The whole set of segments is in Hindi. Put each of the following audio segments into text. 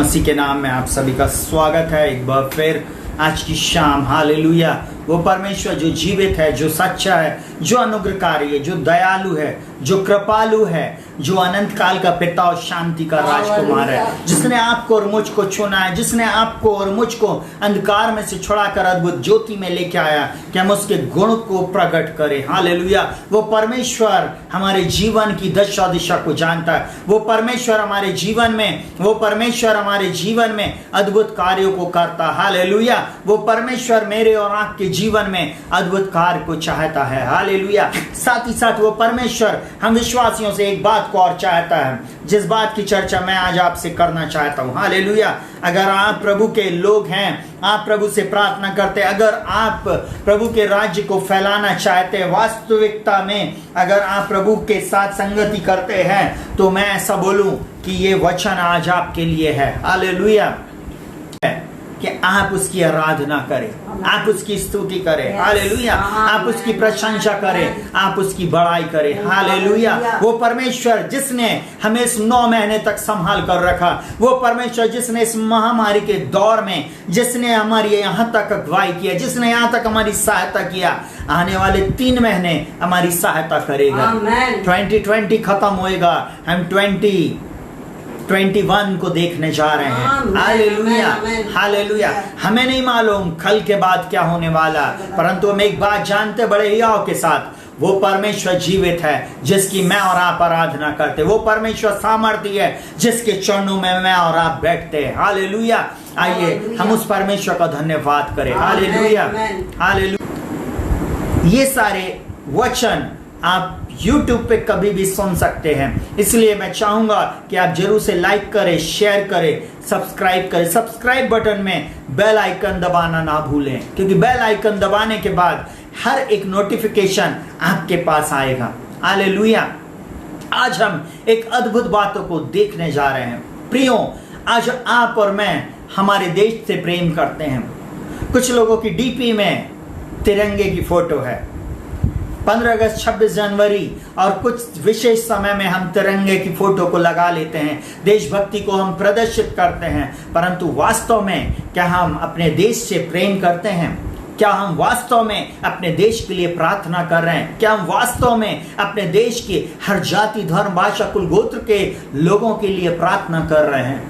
मसीह के नाम में आप सभी का स्वागत है एक बार फिर आज की शाम। हालेलुया। वो परमेश्वर जो जीवित है, जो सच्चा है, जो अनुग्रहकारी है, जो दयालु है, जो कृपालु है, जो अनंत काल का पिता और शांति का राजकुमार है, जिसने आपको और मुझको चुना है, जिसने आपको और मुझको अंधकार में से छुड़ाकर अद्भुत ज्योति में लेके आया कि हम उसके गुण को प्रकट करें। हालेलुया। वो परमेश्वर हमारे जीवन की दशा दिशा को जानता है। वो परमेश्वर हमारे जीवन में अद्भुत कार्यों को करता। हालेलुया। वो परमेश्वर मेरे और आपके जीवन में अद्भुत कार्य को चाहता है। हालेलुया। साथ ही साथ वो परमेश्वर हम विश्वासियों से एक बात को और चाहता है, जिस बात की चर्चा मैं आज आपसे करना चाहता हूं। हालेलुया। अगर आप प्रभु के लोग हैं, आप प्रभु से प्रार्थना करते, अगर आप प्रभु के राज्य को फैलाना चाहते हैं, वास्तविकता में अगर आप प्रभु के साथ संगति करते हैं, तो मैं ऐसा बोलूं कि ये वचन आज आपके लिए है। हालेलुया। कि आप उसकी आराधना करें, आप उसकी स्तुति करें। हालेलुया। आप उसकी प्रशंसा करें, आप उसकी बड़ाई करें। हालेलुया। वो परमेश्वर जिसने हमें इस 9 महीने तक संभाल कर रखा, वो परमेश्वर जिसने इस महामारी के दौर में, जिसने हमारी यहाँ तक अगुवाई किया, जिसने यहाँ तक हमारी सहायता किया, आने वाले 3 महीने हमारी सहायता करेगा। 2020 खत्म होएगा, हम 2021 को देखने जा रहे हैं। हालेलुया। हालेलुया। हमें नहीं मालूम कल के बाद क्या होने वाला, परंतु हम एक बात जानते बड़े हियाव के साथ, वो परमेश्वर जीवित है जिसकी मैं और आप आराधना करते। वो परमेश्वर सामर्थ्य है जिसके चरणों में मैं और आप बैठते हैं। हालेलुया। आइए हम उस परमेश्वर का धन्यवाद करें। हालेलुया। हालेलुया। ये सारे वचन आप YouTube पे कभी भी सुन सकते हैं, इसलिए मैं चाहूंगा कि आप जरूर से लाइक करें, शेयर करें, सब्सक्राइब करें। सब्सक्राइब बटन में बेल आइकन दबाना ना भूलें, क्योंकि बेल आइकन दबाने के बाद हर एक नोटिफिकेशन आपके पास आएगा। हालेलुया। आज हम एक अद्भुत बातों को देखने जा रहे हैं। प्रियो, आज आप और मैं हमारे देश से प्रेम करते हैं। कुछ लोगों की डीपी में तिरंगे की फोटो है। 15 अगस्त, 26 जनवरी और कुछ विशेष समय में हम तिरंगे की फोटो को लगा लेते हैं, देशभक्ति को हम प्रदर्शित करते हैं। परंतु वास्तव में क्या हम अपने देश से प्रेम करते हैं? क्या हम वास्तव में अपने देश के लिए प्रार्थना कर रहे हैं? क्या हम वास्तव में अपने देश के हर जाति, धर्म, भाषा, कुल, गोत्र के लोगों के लिए प्रार्थना कर रहे हैं?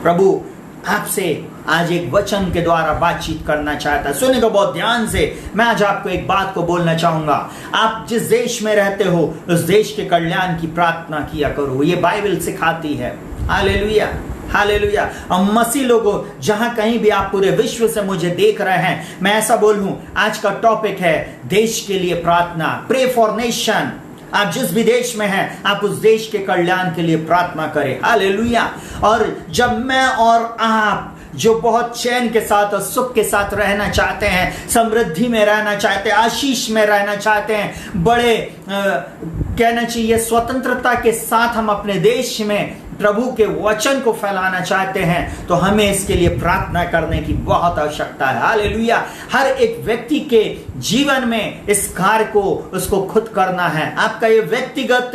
प्रभु आपसे आज एक वचन के द्वारा बातचीत करना चाहता है। सुनिएगा बहुत ध्यान से। मैं आज आपको एक बात को बोलना चाहूंगा। आप जिस देश में रहते हो, उस देश के कल्याण की प्रार्थना किया करो। ये बाइबल सिखाती है। हालेलुया। हालेलुया। और मसीह लोगों, जहां कहीं भी आप पूरे विश्व से मुझे देख रहे हैं, मैं ऐसा बोलूं, आज का टॉपिक है देश के लिए प्रार्थना। Pray for nation. आप जिस भी देश में हैं, आप उस देश के कल्याण के लिए प्रार्थना करें। हालेलुया। और जब मैं और आप जो बहुत चैन के साथ और सुख के साथ रहना चाहते हैं, समृद्धि में रहना चाहते हैं, आशीष में रहना चाहते हैं, बड़े कहना चाहिए स्वतंत्रता के साथ हम अपने देश में प्रभु के वचन को फैलाना चाहते हैं, तो हमें इसके लिए प्रार्थना करने की बहुत आवश्यकता है। हालेलुया। हर एक व्यक्ति के जीवन में इस कार्य को उसको खुद करना है। आपका ये व्यक्तिगत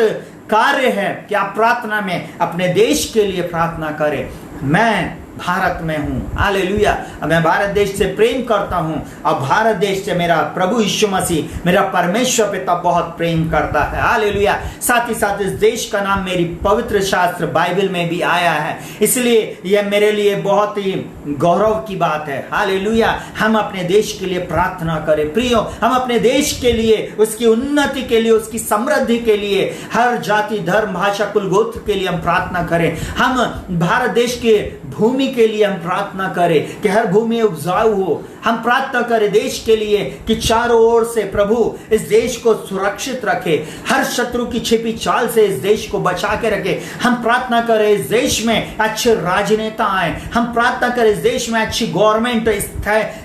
कार्य है कि आप प्रार्थना में अपने देश के लिए प्रार्थना करें। मैं भारत में हूं। हालेलुया। मैं भारत देश से प्रेम करता हूं और भारत देश से मेरा प्रभु यीशु मसीह, मेरा परमेश्वर पिता बहुत प्रेम करता है। हालेलुया। साथ ही साथ इस देश का नाम मेरी पवित्र शास्त्र बाइबल में भी आया है, इसलिए यह मेरे लिए बहुत ही गौरव की बात है। हालेलुया। हम अपने देश के लिए प्रार्थना करें। प्रियो, हम अपने देश के लिए, उसकी उन्नति के लिए, उसकी समृद्धि के लिए, हर जाति, धर्म, भाषा, कुल, गोत्र के लिए हम प्रार्थना करें। हम भारत देश के भूमि के लिए हम प्रार्थना करें कि हर भूमि उपजाऊ हो। हम प्रार्थना करें देश के लिए कि चारों ओर से प्रभु इस देश को सुरक्षित रखे, हर शत्रु की छिपी चाल से इस देश को बचा के रखे। हम प्रार्थना करें इस देश में अच्छे राजनेता आए। हम प्रार्थना करें इस देश में अच्छी गवर्नमेंट,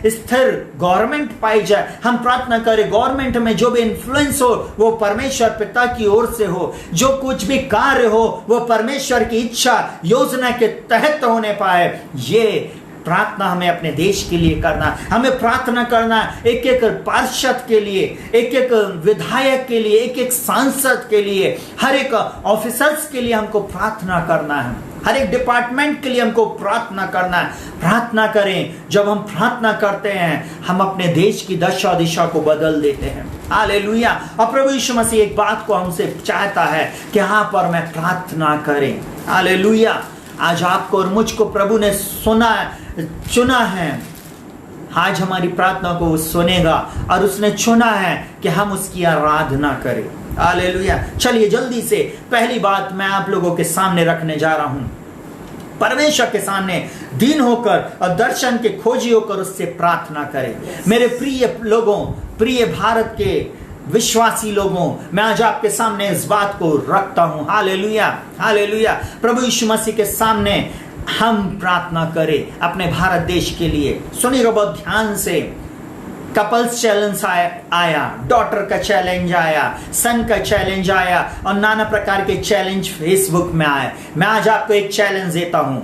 स्थिर गवर्नमेंट पाई जाए। हम प्रार्थना करें गवर्नमेंट में जो भी इन्फ्लुएंस हो वो परमेश्वर पिता की ओर से हो। जो कुछ भी कार्य हो वो परमेश्वर की इच्छा, योजना के तहत होने पाए। ये प्रार्थना हमें अपने देश के लिए करना, हमें प्रार्थना करना एक एक पार्षद के लिए, एक एक विधायक के लिए, एक एक सांसद के लिए, हर एक ऑफिसर्स के लिए हमको प्रार्थना करना है। हर एक डिपार्टमेंट के लिए हमको प्रार्थना करना है। प्रार्थना करें। जब हम प्रार्थना करते हैं हम अपने देश की दशा दिशा को बदल देते हैं। हालेलुया। और प्रभु यीशु मसीह एक बात को हमसे चाहता है कि यहाँ पर मैं प्रार्थना करें। हालेलुया। आज आपको और मुझको प्रभु ने चुना है। आज हमारी प्रार्थना को वो सुनेगा और उसने चुना है कि हम उसकी आराधना करें। हालेलुया। चलिए जल्दी से पहली बात मैं आप लोगों के सामने रखने जा रहा हूं। परमेश्वर के सामने दीन होकर और दर्शन के खोजी होकर उससे प्रार्थना करें। मेरे प्रिय लोगों, प्रिय भारत के विश्वासी लोगों, मैं आज आपके सामने इस बात को रखता हूं। हालेलुया। हालेलुया। प्रभु यीशु मसीह के सामने हम प्रार्थना करें अपने भारत देश के लिए। सुनिएगा बहुत ध्यान से। कपल्स चैलेंज आया, डॉटर का चैलेंज आया, सन का चैलेंज आया और नाना प्रकार के चैलेंज फेसबुक में आए। मैं आज आपको एक चैलेंज देता हूं,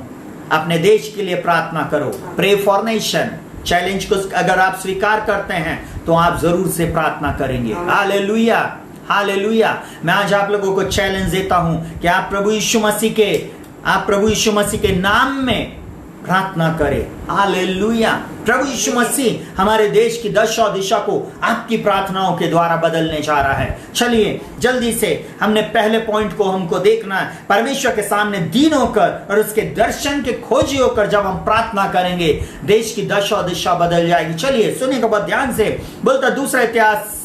अपने देश के लिए प्रार्थना करो। Pray for nation. चैलेंज को अगर आप स्वीकार करते हैं तो आप जरूर से प्रार्थना करेंगे। हालेलुया। हालेलुया। मैं आज आप लोगों को चैलेंज देता हूं कि आप प्रभु यीशु मसीह के नाम में प्रार्थना करें। हालेलुया। प्रभु यीशु मसीह हमारे देश की दशा और दिशा को आपकी प्रार्थनाओं के द्वारा बदलने जा रहा है। चलिए जल्दी से हमने पहले पॉइंट को हमको देखना है। परमेश्वर के सामने दीन होकर और उसके दर्शन के खोजी होकर जब हम प्रार्थना करेंगे देश की दशा और दिशा बदल जाएगी। चलिए सुनिएगा बहुत ध्यान से। बोलता दूसरा इतिहास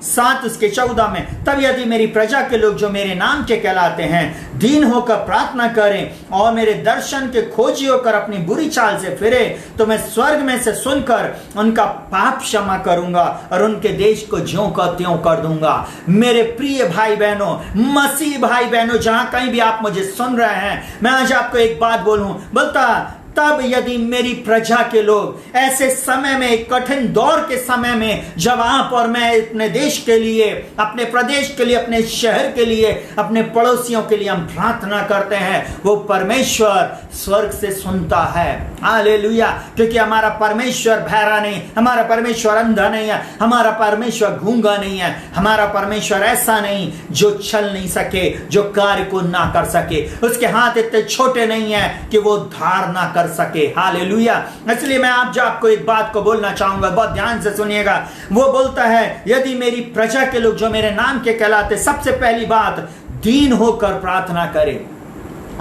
7:14 में, तब यदि मेरी प्रजा के लोग जो मेरे नाम के कहलाते हैं दीन होकर प्रार्थना करें और मेरे दर्शन के खोजी होकर अपनी बुरी चाल से फिरे तो मैं स्वर्ग में से सुनकर उनका पाप क्षमा करूंगा और उनके देश को ज्यों का त्यों कर दूंगा। मेरे प्रिय भाई बहनों, मसीह भाई बहनों, जहां कहीं भी आप मुझे सुन रहे हैं, मैं आज आपको एक बात बोलूं। बोलता तब यदि मेरी प्रजा के लोग ऐसे समय में, एक कठिन दौर के समय में, जब आप और मैं अपने देश के लिए, अपने प्रदेश के लिए, अपने शहर के लिए, अपने पड़ोसियों के लिए हम प्रार्थना करते हैं, वो परमेश्वर स्वर्ग से सुनता है। हालेलुया। क्योंकि हमारा परमेश्वर बहरा नहीं, हमारा परमेश्वर अंधा नहीं है, हमारा परमेश्वर गूंगा नहीं है, हमारा परमेश्वर ऐसा नहीं जो चल नहीं सके, जो कार्य को ना कर सके। उसके हाथ इतने छोटे नहीं है कि वो धार ना कर सके। हालेलुया। इसलिए मैं आपको एक बात को बोलना चाहूंगा, बहुत ध्यान से सुनिएगा। वो बोलता है यदि मेरी प्रजा के लोग जो मेरे नाम के कहलाते, सबसे पहली बात दीन होकर प्रार्थना करें।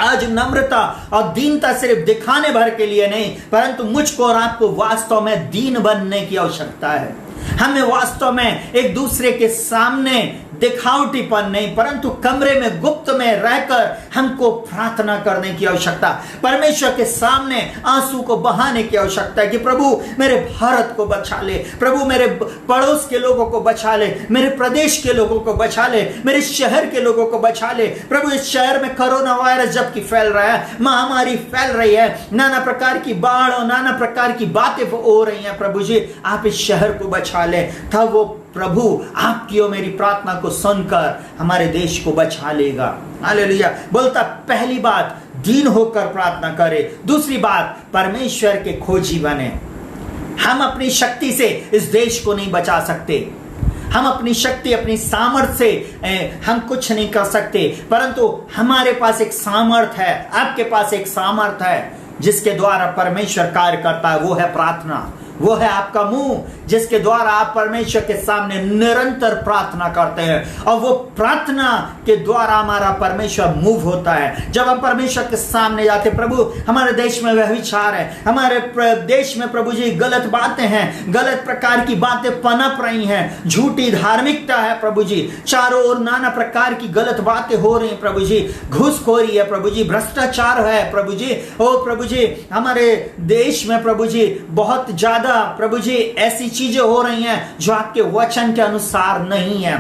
आज नम्रता और दीनता सिर्फ दिखाने भर के लिए नहीं, परंतु मुझको और आपको वास्तव में दीन बनने की आवश्यकता है। हमें वास्तव में एक दूसरे के सामने दिखावटीपन नहीं, परंतु कमरे में गुप्त में रहकर हमको प्रार्थना करने की आवश्यकता, परमेश्वर के सामने आंसू को बहाने की आवश्यकता है कि प्रभु मेरे भारत को बचा ले, प्रभु मेरे पड़ोस के लोगों को बचा ले, मेरे प्रदेश के लोगों को बचा ले, मेरे शहर के लोगों को बचा ले। प्रभु इस शहर में कोरोना वायरस जबकि फैल रहा है, महामारी फैल रही है, नाना प्रकार की बाढ़ और नाना प्रकार की बातें हो रही हैं, प्रभु जी आप इस शहर को बचा ले। तब वो प्रभु आपकी और मेरी प्रार्थना को सुनकर हमारे देश को बचा लेगा। हालेलुया। बोलता पहली बात दीन होकर प्रार्थना करें। दूसरी बात परमेश्वर के खोजी बने। हम अपनी शक्ति से इस देश को नहीं बचा सकते, हम अपनी शक्ति, अपनी सामर्थ्य से हम कुछ नहीं कर सकते, परंतु हमारे पास एक सामर्थ्य है, आपके पास एक सामर्थ्य है जिसके द्वारा परमेश्वर कार्य करता है, वो है प्रार्थना। वो है आपका मुंह जिसके द्वारा आप परमेश्वर के सामने निरंतर प्रार्थना करते हैं, और वो प्रार्थना के द्वारा हमारा परमेश्वर मूव होता है। जब हम परमेश्वर के सामने जाते, प्रभु हमारे देश में व्यभिचार है, हमारे देश में प्रभु जी गलत बातें हैं, गलत प्रकार की बातें पनप रही हैं, झूठी धार्मिकता है प्रभु जी, चारों ओर नाना प्रकार की गलत बातें हो रही हैं प्रभु जी, घूसखोरी है प्रभु जी, भ्रष्टाचार है प्रभु जी, ओ प्रभु जी हमारे देश में प्रभु जी बहुत ज्यादा प्रभु जी ऐसी चीजें हो रही हैं जो आपके वचन के अनुसार नहीं है।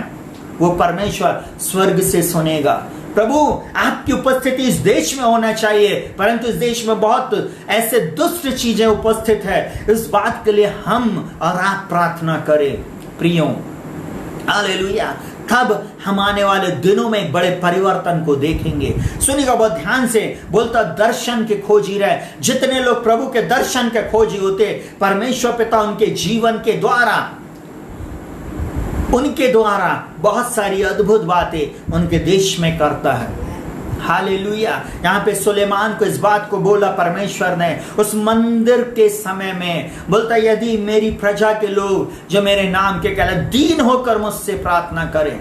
वो परमेश्वर स्वर्ग से सुनेगा। प्रभु आपकी उपस्थिति इस देश में होना चाहिए, परंतु इस देश में बहुत ऐसे दुष्ट चीजें उपस्थित है। इस बात के लिए हम और आप प्रार्थना करें प्रियों। हालेलुया। तब हम आने वाले दिनों में एक बड़े परिवर्तन को देखेंगे। सुनिएगा बहुत ध्यान से। बोलता दर्शन के खोजी रहे। जितने लोग प्रभु के दर्शन के खोजी होते, परमेश्वर पिता उनके जीवन के द्वारा, उनके द्वारा बहुत सारी अद्भुत बातें उनके देश में करता है। हालेलुया। यहाँ पे सुलेमान को इस बात को बोला परमेश्वर ने उस मंदिर के समय में, बोलता यदि मेरी प्रजा के लोग जो मेरे नाम के कहला दीन होकर मुझसे प्रार्थना करें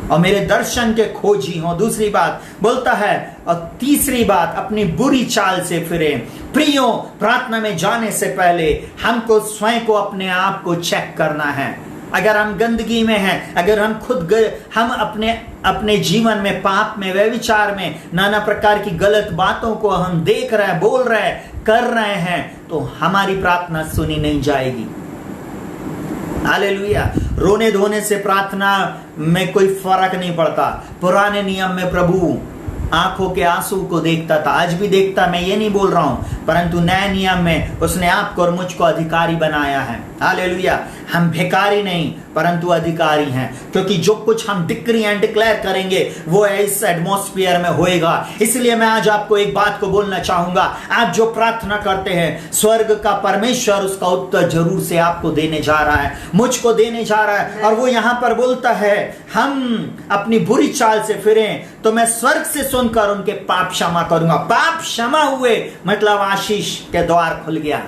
और मेरे दर्शन के खोजी हो। दूसरी बात बोलता है, और तीसरी बात अपनी बुरी चाल से फिरे। प्रियो, प्रार्थना में जाने से पहले हमको स्वयं को, अपने आप को चेक करना है। अगर हम गंदगी में हैं, अगर हम हम अपने जीवन में पाप में, व्यभिचार में, नाना प्रकार की गलत बातों को हम देख रहे हैं, बोल रहे हैं, कर रहे हैं, तो हमारी प्रार्थना सुनी नहीं जाएगी। हालेलुया। रोने धोने से प्रार्थना में कोई फर्क नहीं पड़ता। पुराने नियम में प्रभु आंखों के आंसू को देखता था, आज भी देखता, मैं ये नहीं बोल रहा हूं, परंतु नए नियम में उसने आपको और मुझको अधिकारी बनाया है। हालेलुया। हम भिखारी नहीं परंतु अधिकारी हैं, क्योंकि जो कुछ हम डिक्री एंड डिक्लेयर करेंगे वो इस एटमॉस्फेयर में होएगा। इसलिए मैं आज आपको एक बात को बोलना चाहूंगा, आप जो प्रार्थना करते हैं, स्वर्ग का परमेश्वर उसका उत्तर जरूर से आपको देने जा रहा है, मुझको देने जा रहा है। और वो यहां पर बोलता है, हम अपनी बुरी चाल से फिरें तो मैं स्वर्ग से सुनकर उनके पाप क्षमा करूंगा। पाप क्षमा हुए मतलब आशीष के द्वार खुल गया।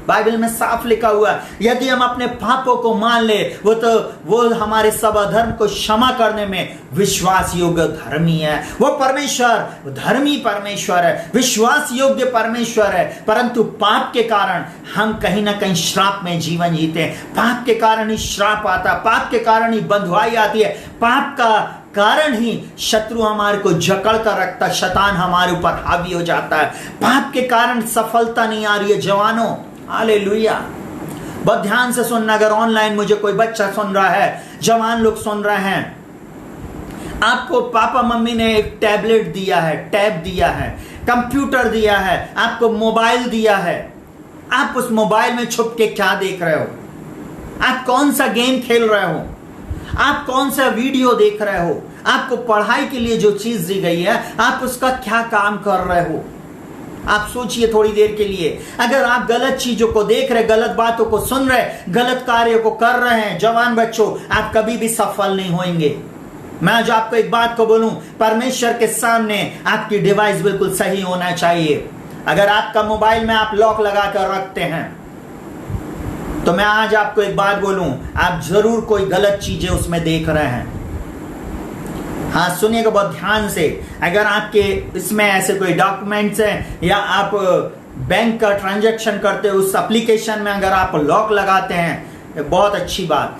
बाइबल में साफ लिखा हुआ, यदि हम अपने पापों को मान ले, वो हमारे सब अधर्म को क्षमा करने में विश्वास योग्य धर्मी है। वो परमेश्वर धर्मी परमेश्वर है, विश्वास योग्य परमेश्वर है। परंतु पाप के कारण हम कहीं ना कहीं श्राप में जीवन जीते हैं। पाप के कारण ही श्राप आता, पाप के कारण ही बंधुआई आती है, पाप का कारण ही शत्रु हमारे को जकड़ कर रखता, शैतान हमारे ऊपर हावी हो जाता है। पाप के कारण सफलता नहीं आ रही है जवानों। हालेलुया। बहुत ध्यान से सुनना, अगर ऑनलाइन मुझे कोई बच्चा सुन रहा है, जवान लोग सुन रहे हैं, आपको पापा मम्मी ने एक टैबलेट दिया है, टैब दिया है, कंप्यूटर दिया है, आपको मोबाइल दिया है, आप उस मोबाइल में छुप के क्या देख रहे हो? आप कौन सा गेम खेल रहे हो? आप कौन सा वीडियो देख रहे हो? आपको पढ़ाई के लिए जो चीज दी गई है, आप उसका क्या काम कर रहे हो? आप सोचिए थोड़ी देर के लिए। अगर आप गलत चीजों को देख रहे, गलत बातों को सुन रहे, गलत कार्यों को कर रहे हैं, जवान बच्चों, आप कभी भी सफल नहीं होंगे। मैं आज आपको एक बात को बोलूं, परमेश्वर के सामने आपकी डिवाइस बिल्कुल सही होना चाहिए। अगर आपका मोबाइल में आप लॉक लगा कर रखते हैं, तो मैं आज आपको एक बात बोलूं, आप जरूर कोई गलत चीजें उसमें देख रहे हैं। हाँ, सुनिएगा बहुत ध्यान से। अगर आपके इसमें ऐसे कोई डॉक्यूमेंट्स हैं या आप बैंक का ट्रांजैक्शन करते हो, उस एप्लीकेशन में अगर आप लॉक लगाते हैं, बहुत अच्छी बात।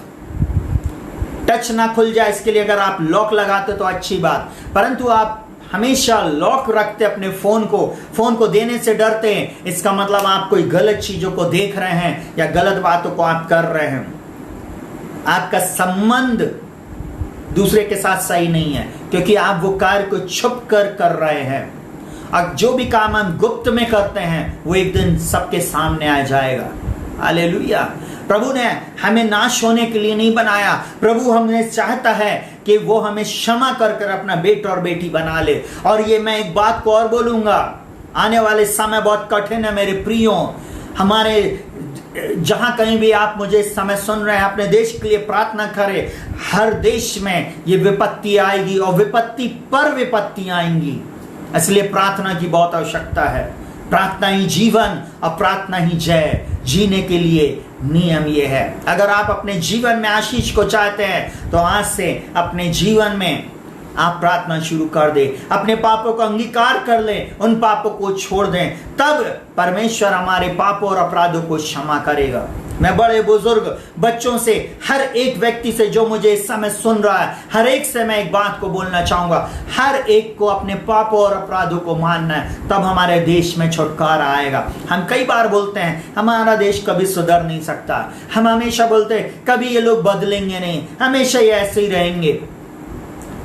टच ना खुल जाए इसके लिए अगर आप लॉक लगाते तो अच्छी बात, परंतु आप हमेशा लॉक रखते अपने फोन को देने से डरते हैं, इसका मतलब आप कोई गलत चीजों को देख रहे हैं या गलत बातों को आप कर रहे हैं। आपका संबंध दूसरे के साथ सही नहीं है, क्योंकि आप वो कार्य को छुप कर रहे हैं। और जो भी काम हम गुप्त में करते हैं वो एक दिन सबके सामने आ जाएगा। हालेलुया। प्रभु ने हमें नाश होने के लिए नहीं बनाया। प्रभु हमें चाहता है कि वो हमें क्षमा कर अपना बेटा और बेटी बना ले। और ये मैं एक बात को और बोलूंगा, आने वाले समय बहुत कठिन है मेरे प्रियो। हमारे जहां कहीं भी आप मुझे इस समय सुन रहे हैं, अपने देश के लिए प्रार्थना करें। हर देश में ये विपत्ति आएगी और विपत्ति पर विपत्ति आएंगी, इसलिए प्रार्थना की बहुत आवश्यकता है। प्रार्थना ही जीवन और प्रार्थना ही जय। जीने के लिए नियम ये है, अगर आप अपने जीवन में आशीष को चाहते हैं तो आज से अपने जीवन में आप प्रार्थना शुरू कर दे, अपने पापों को अंगीकार कर लें, उन पापों को छोड़ दें, तब परमेश्वर हमारे पापों और अपराधों को क्षमा करेगा। मैं बड़े बुजुर्ग, बच्चों से, हर एक व्यक्ति से जो मुझे इस समय सुन रहा है, हर एक से मैं एक बात को बोलना चाहूंगा, हर एक को अपने पापों और अपराधों को मानना है, तब हमारे देश में छुटकारा आएगा। हम कई बार बोलते हैं हमारा देश कभी सुधर नहीं सकता, हम हमेशा बोलते हैं कभी ये लोग बदलेंगे नहीं, हमेशा ये ऐसे ही रहेंगे।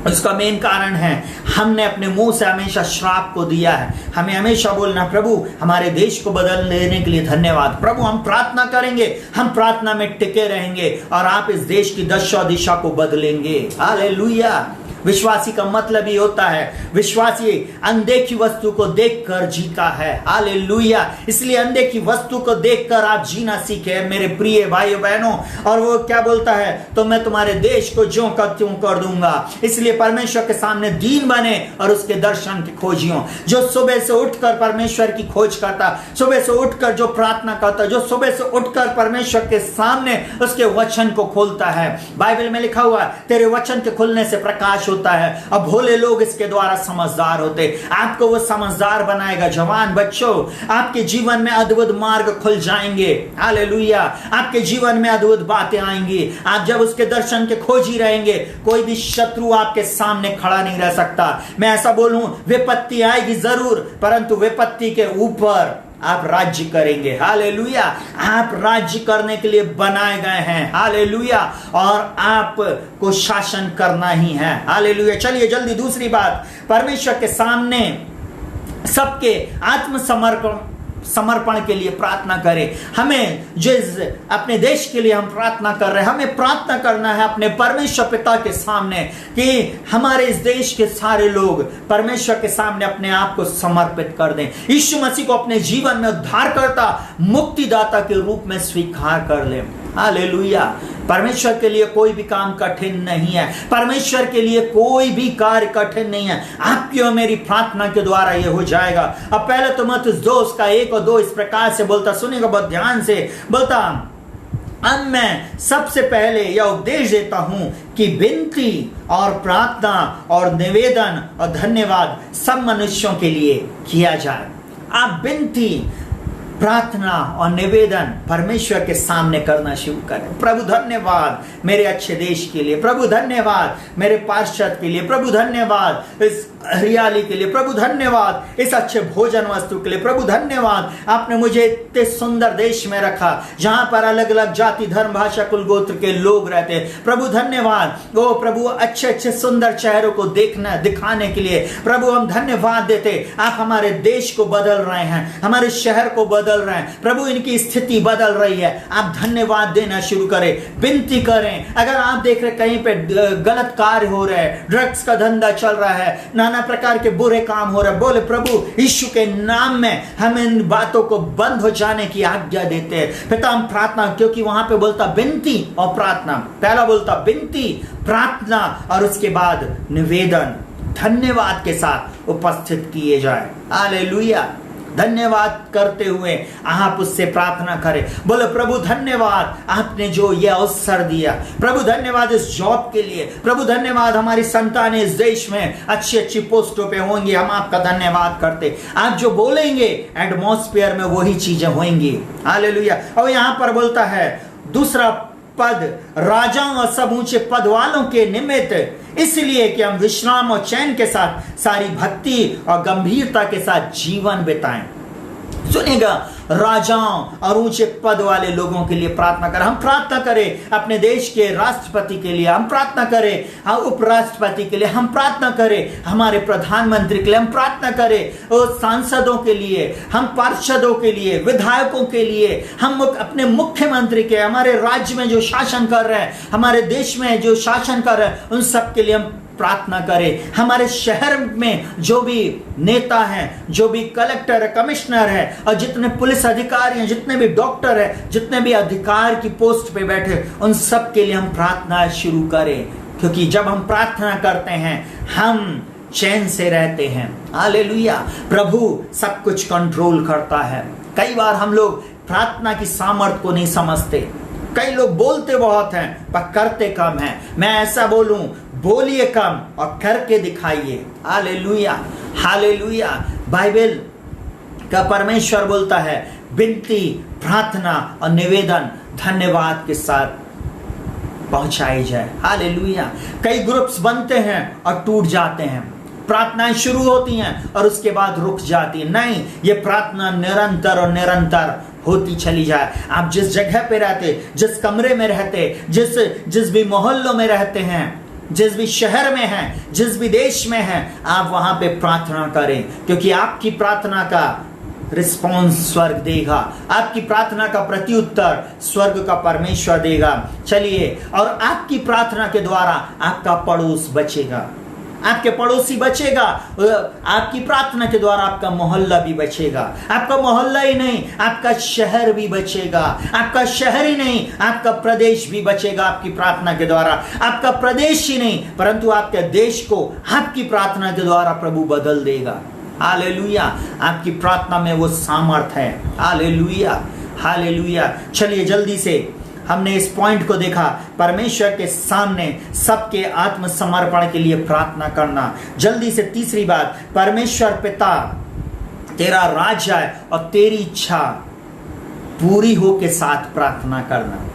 उसका मेन कारण है हमने अपने मुंह से हमेशा श्राप को दिया है। हमें हमेशा बोलना, प्रभु हमारे देश को बदल देने के लिए धन्यवाद। प्रभु हम प्रार्थना करेंगे, हम प्रार्थना में टिके रहेंगे और आप इस देश की दशा दिशा को बदलेंगे। हालेलुया। विश्वासी का मतलब ही होता है, विश्वासी अनदेखी वस्तु को देखकर जीता है। हालेलुया। इसलिए अनदेखी वस्तु को देखकर आप जीना सीखे मेरे प्रिय भाइयों बहनों। और वो क्या बोलता है, तो मैं तुम्हारे देश को ज्यों का त्यों कर दूंगा। इसलिए परमेश्वर के सामने दीन बने और उसके दर्शन की खोजियों। जो सुबह से उठकर परमेश्वर की खोज करता, सुबह से उठकर जो प्रार्थना करता, जो सुबह से उठकर परमेश्वर के सामने उसके वचन को खोलता है। बाइबल में लिखा हुआ है, तेरे वचन के खुलने से प्रकाश होता है। अब भोले लोग इसके द्वारा समझदार होते। आपको वो समझदार बनाएगा। जवान बच्चों, आपके जीवन में अद्भुत मार्ग खुल जाएंगे। हालेलुया। आपके जीवन में अद्भुत बातें आएंगी। आप जब उसके दर्शन के खोजी रहेंगे, कोई भी शत्रु आपके सामने खड़ा नहीं रह सकता। मैं ऐसा बोलूं, विपत्ति आएगी जरूर, परंतु विपत्ति के ऊपर आप राज्य करेंगे। हालेलुया। आप राज्य करने के लिए बनाए गए हैं। हालेलुया। और आपको शासन करना ही है। हालेलुया। चलिए जल्दी दूसरी बात, परमेश्वर के सामने सबके समर्पण के लिए प्रार्थना करें। हमें जिस अपने देश के लिए हम प्रार्थना कर रहे हैं, हमें प्रार्थना करना है अपने परमेश्वर पिता के सामने कि हमारे इस देश के सारे लोग परमेश्वर के सामने अपने आप को समर्पित कर दें। यीशु मसीह को अपने जीवन में उद्धारकर्ता, मुक्तिदाता के रूप में स्वीकार कर लें। हालेलुया। परमेश्वर के लिए कोई भी काम कठिन नहीं है। परमेश्वर के लिए कोई भी कार्य कठिन नहीं है। आपकी और मेरी प्रार्थना के द्वारा यह हो जाएगा। अब पहले तो मत 2 का 1 और 2 इस प्रकार से बोलता, सुनिएगा बहुत ध्यान से, बोलता, अब मैं सबसे पहले यह उपदेश देता हूं कि विनती और प्रार्थना और निवेदन और धन्यवाद सब मनुष्यों के लिए किया जाए। आप विनती, प्रार्थना और निवेदन परमेश्वर के सामने करना शुरू करें। प्रभु धन्यवाद मेरे अच्छे देश के लिए, प्रभु धन्यवाद मेरे पार्षद के लिए, प्रभु धन्यवाद इस हरियाली के लिए, प्रभु धन्यवाद इस अच्छे भोजन वस्तु के लिए, प्रभु धन्यवाद आपने मुझे इतने सुंदर देश में रखा जहां पर अलग अलग जाति, धर्म, भाषा, कुल गोत्र के लोग रहते। प्रभु धन्यवाद। ओ प्रभु, अच्छे अच्छे सुंदर चेहरों को दिखाने के लिए प्रभु हम धन्यवाद देते। आप हमारे देश को बदल रहे हैं, हमारे शहर को बदल रहे हैं। प्रभु इनकी स्थिति बदल रही है। आप धन्यवाद देना शुरू करें, विनती करें। अगर आप देख रहे कहीं पे गलत कार्य हो रहे हैं, ड्रग्स का धंधा चल रहा है, नाना प्रकार के बुरे काम हो रहे हैं, बोले प्रभु यीशु के नाम में हम इन बातों को बंद हो जाने की आज्ञा देते हैं। पिता हम प्रार्थना, क्योंकि वहां पे बोलता विनती और प्रार्थना, पहला बोलता विनती, प्रार्थना और उसके बाद निवेदन धन्यवाद के साथ उपस्थित किए जाए। हालेलुया। धन्यवाद करते हुए आप उससे प्रार्थना करें। बोले प्रभु धन्यवाद आपने जो ये अवसर दिया, प्रभु धन्यवाद इस जॉब के लिए, प्रभु धन्यवाद हमारी संतानें इस देश में अच्छी अच्छी पोस्टों पे होंगी, हम आपका धन्यवाद करते। आप जो बोलेंगे एटमॉस्फेयर में वही चीजें होंगी। हालेलुया। और यहां पर बोलता है दूसरा पद, राजाओं और सब ऊंचे पद वालों के निमित्त, इसलिए कि हम विश्राम और चैन के साथ सारी भक्ति और गंभीरता के साथ जीवन बिताएं। सुनिएगा, राजाओं और ऊंचे पद वाले लोगों के लिए प्रार्थना करें। हम प्रार्थना करें अपने देश के राष्ट्रपति के लिए, हम प्रार्थना करें उपराष्ट्रपति के लिए, हम प्रार्थना करें हमारे प्रधानमंत्री के लिए, हम प्रार्थना करें सांसदों के लिए, हम पार्षदों के लिए, विधायकों के लिए, हम अपने मुख्यमंत्री के, हमारे राज्य में जो शासन कर रहे हैं, हमारे देश में जो शासन कर रहे हैं, उन सब के लिए हम प्रार्थना करें। हमारे शहर में जो भी नेता हैं, जो भी कलेक्टर है, कमिश्नर है, और जितने पुलिस अधिकारी हैं, जितने भी डॉक्टर हैं, जितने भी अधिकार की पोस्ट पे बैठे, उन सब के लिए हम प्रार्थना शुरू करें। क्योंकि जब हम प्रार्थना करते हैं हम चैन से रहते हैं। हालेलुया। प्रभु सब कुछ कंट्रोल करता है। कई बार हम लोग प्रार्थना की सामर्थ्य को नहीं समझते। कई लोग बोलते बहुत हैं पर करते कम हैं। मैं ऐसा बोलूं, बोलिए कम और करके दिखाइए। हालेलुया। हालेलुया। बाइबल का परमेश्वर बोलता है विनती, प्रार्थना और निवेदन धन्यवाद के साथ पहुंचाई जाए। हालेलुया। कई ग्रुप्स बनते हैं और टूट जाते हैं। प्रार्थनाएं शुरू होती हैं और उसके बाद रुक जाती है। नहीं, ये प्रार्थना निरंतर और निरंतर होती चली जाए। आप जिस जगह पे रहते, जिस कमरे में रहते, जिस भी मोहल्लों में रहते हैं, जिस भी शहर में हैं, जिस भी देश में हैं, आप वहां पे प्रार्थना करें। क्योंकि आपकी प्रार्थना का रिस्पॉन्स स्वर्ग देगा, आपकी प्रार्थना का प्रत्युत्तर स्वर्ग का परमेश्वर देगा। चलिए, और आपकी प्रार्थना के द्वारा आपका पड़ोस बचेगा। आपके पड़ोसी बचेगा, आपकी प्रार्थना के द्वारा आपका मोहल्ला भी बचेगा। आपका मोहल्ला ही नहीं, आपका शहर भी बचेगा। आपका शहर ही नहीं, आपका प्रदेश भी बचेगा आपकी प्रार्थना के द्वारा। आपका प्रदेश ही नहीं, परंतु आपके देश को आपकी प्रार्थना के द्वारा प्रभु बदल देगा। हालेलुया, आपकी प्रार्थना में वो सामर्थ है। Hallelujah, hallelujah. चलिए जल्दी से, हमने इस पॉइंट को देखा, परमेश्वर के सामने सबके आत्मसमर्पण के लिए प्रार्थना करना। जल्दी से तीसरी बात, परमेश्वर पिता तेरा राज्य है और तेरी इच्छा पूरी हो के साथ प्रार्थना करना।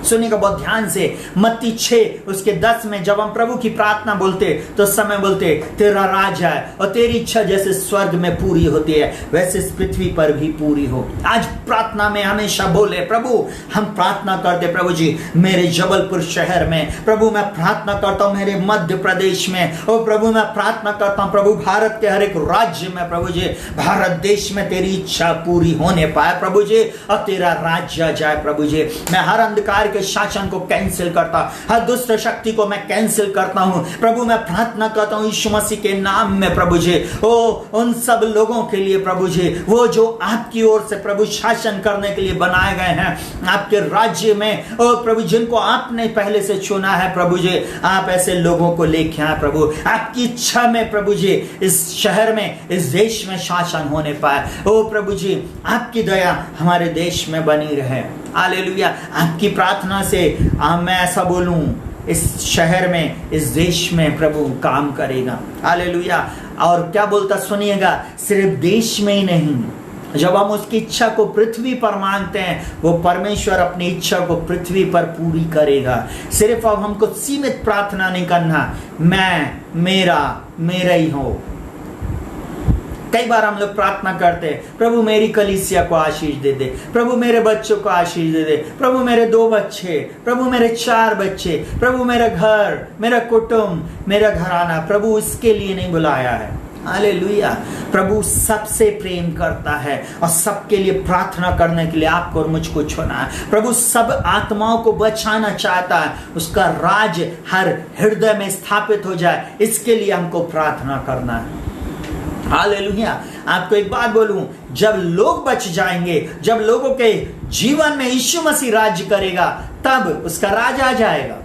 सुनिएगा बहुत ध्यान से, मत्ती 6 उसके 10 में जब हम प्रभु की प्रार्थना बोलते तो उस समय बोलते तेरा राज है और तेरी इच्छा जैसे स्वर्ग में पूरी होती है वैसे इस पृथ्वी पर भी पूरी हो। आज प्रार्थना में हमेशा बोले, प्रभु हम प्रार्थना करते, प्रभु जी मेरे जबलपुर शहर में, प्रभु मैं प्रार्थना करता हूँ मेरे मध्य प्रदेश में, और प्रभु मैं प्रार्थना करता हूँ प्रभु भारत के हर एक राज्य में, प्रभु जी भारत देश में तेरी इच्छा पूरी होने पाए प्रभु जी, और तेरा राज्य आ जाए प्रभु जी। मैं हर अंधकार के शासन को कैंसिल करता, हर दुष्ट शक्ति को मैं कैंसिल करता हूं प्रभु। मैं प्रार्थना करता हूं यीशु मसीह के नाम में प्रभु जी, ओ उन सब लोगों के लिए प्रभु जी, वो जो आपकी ओर से प्रभु शासन करने के लिए बनाए गए हैं आपके राज्य में, ओ प्रभु जिनको आपने पहले से चुना है प्रभु जी, आप ऐसे लोगों को लेके आए प्रभु। आपकी इच्छा में प्रभु जी इस शहर में, इस देश में शासन होने पाए। ओ प्रभु जी आपकी दया हमारे देश में बनी रहे। हालेलुया, आपकी प्रार्थना से मैं ऐसा बोलूं इस शहर में, इस देश में प्रभु काम करेगा। हालेलुया। और क्या बोलता सुनिएगा, सिर्फ देश में ही नहीं, जब हम उसकी इच्छा को पृथ्वी पर मांगते हैं वो परमेश्वर अपनी इच्छा को पृथ्वी पर पूरी करेगा। सिर्फ अब हमको सीमित प्रार्थना नहीं करना, मैं मेरा ही हो। कई बार हम लोग प्रार्थना करते हैं, प्रभु मेरी कलीसिया को आशीष दे दे, प्रभु मेरे बच्चों को आशीष दे दे, प्रभु मेरे 2 बच्चे, प्रभु मेरे 4 बच्चे, प्रभु मेरा घर, मेरा कुटुंब, मेरा घराना। प्रभु इसके लिए नहीं बुलाया है। हालेलुया। प्रभु सबसे प्रेम करता है और सबके लिए प्रार्थना करने के लिए आपको और मुझको चुना है। प्रभु सब आत्माओं को बचाना चाहता है, उसका राज हर हृदय में स्थापित हो जाए, इसके लिए हमको प्रार्थना करना है। हालेलुया। आपको एक बात बोलूं, जब लोग बच जाएंगे, जब लोगों के जीवन में यीशु मसीह राज्य करेगा, तब उसका राज आ जाएगा।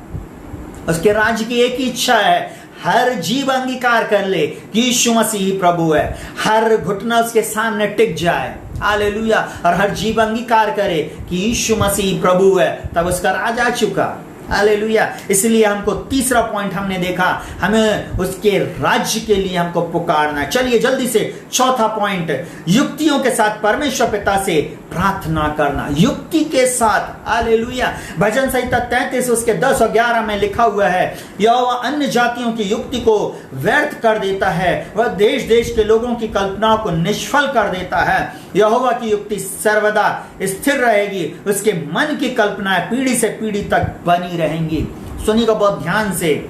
उसके राज्य की एक ही इच्छा है, हर जीव अंगीकार कर ले कि यीशु मसीह ही प्रभु है, हर घुटना उसके सामने टिक जाए। हालेलुया। और हर जीव अंगीकार करे कि यीशु मसीह प्रभु है, तब उसका राज आ चुका। हालेलुया। इसलिए हमको तीसरा पॉइंट हमने देखा, हमें उसके राज्य के लिए हमको पुकारना। चलिए जल्दी से चौथा पॉइंट, युक्तियों के साथ परमेश्वर पिता से प्रार्थना करना। युक्ति के साथ। हालेलुया। भजन संहिता 33 उसके 10 और 11 में लिखा हुआ है, यहोवा अन्य जातियों की युक्ति को व्यर्थ कर देता है, वह देश देश के लोगों की कल्पनाओं को निष्फल कर देता है। यहोवा की युक्ति सर्वदा स्थिर रहेगी, उसके मन की कल्पनाएं पीढ़ी से पीढ़ी तक बनी रहेंगी। सुनिएगा बहुत ध्यान से,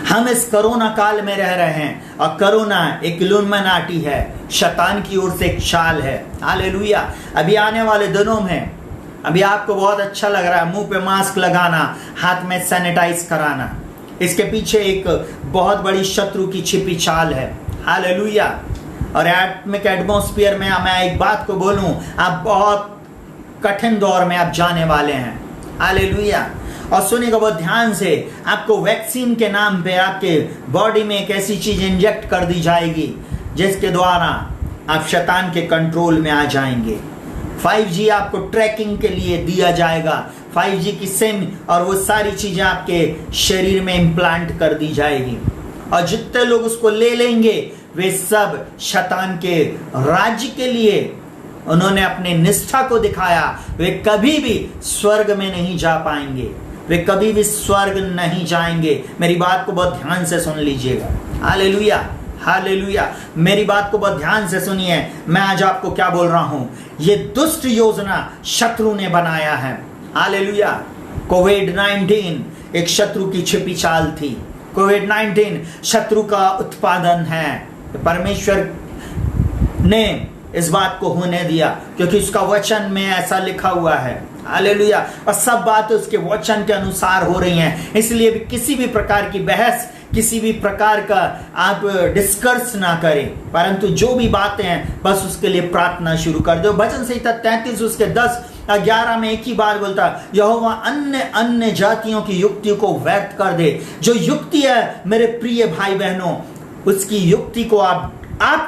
हम इस कोरोना काल में रह रहे हैं और कोरोना एक इल्यूमिनाटी है, शैतान की ओर से एक चाल है। हालेलुया। अभी आने वाले दिनों में, अभी आपको बहुत अच्छा लग रहा है मुंह पे मास्क लगाना, हाथ में सैनिटाइज कराना, इसके पीछे एक बहुत बड़ी शत्रु की छिपी चाल है। हालेलुया। और एटॉमिक एटमॉस्फेयर में मैं एक बात को बोलूं, आप बहुत कठिन दौर में आप जाने वाले हैं। हालेलुया। और सुनिएगा बहुत ध्यान से, आपको वैक्सीन के नाम पे आपके बॉडी में एक ऐसी चीज इंजेक्ट कर दी जाएगी जिसके द्वारा आप शैतान के कंट्रोल में आ जाएंगे। 5G आपको ट्रैकिंग के लिए दिया जाएगा, 5G की सिम और वो सारी चीजें आपके शरीर में इम्प्लांट कर दी जाएगी, और जितने लोग उसको ले लेंगे वे सब शैतान के राज्य के लिए उन्होंने अपने निष्ठा को दिखाया, वे कभी भी स्वर्ग में नहीं जा पाएंगे, वे कभी भी स्वर्ग नहीं जाएंगे। मेरी बात को बहुत ध्यान से सुन लीजिएगा। हालेलुया। हालेलुया। मेरी बात को बहुत ध्यान से सुनिए, मैं आज आपको क्या बोल रहा हूं, ये दुष्ट योजना शत्रु ने बनाया है। हालेलुया। कोविड-19 एक शत्रु की छिपी चाल थी। कोविड-19 शत्रु का उत्पादन है। परमेश्वर ने इस बात को होने दिया क्योंकि उसका वचन में ऐसा लिखा हुआ है। हालेलुया। और सब बात उसके वचन के अनुसार हो रही हैं, इसलिए भी किसी भी प्रकार की बहस, किसी भी प्रकार का आप डिस्कस ना करें, परंतु जो भी बातें हैं बस उसके लिए प्रार्थना शुरू कर दो। भजन संहिता 33 उसके 10-11 में एक ही बात बोलता, यहोवा अन्य अन्य जातियों की युक्ति को व्यर्थ कर दे। जो युक्ति है मेरे प्रिय भाई बहनों, उसकी युक्ति को आप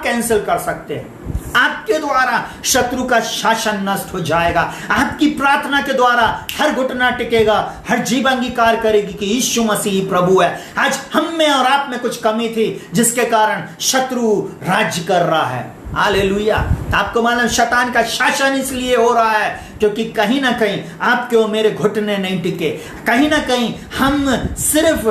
कैंसिल कर सकते हैं। आपके द्वारा शत्रु का शासन नष्ट हो जाएगा। आपकी प्रार्थना के द्वारा हर घुटना टिकेगा, हर जीभ अंगीकार करेगी कि यीशु मसीह प्रभु है। आज हम में और आप में कुछ कमी थी जिसके कारण शत्रु राज्य कर रहा है। हालेलुया। आपको मालूम शैतान का शासन इसलिए हो रहा है क्योंकि कहीं ना कहीं आपके और मेरे घुटने नहीं टिके। कहीं ना कहीं हम सिर्फ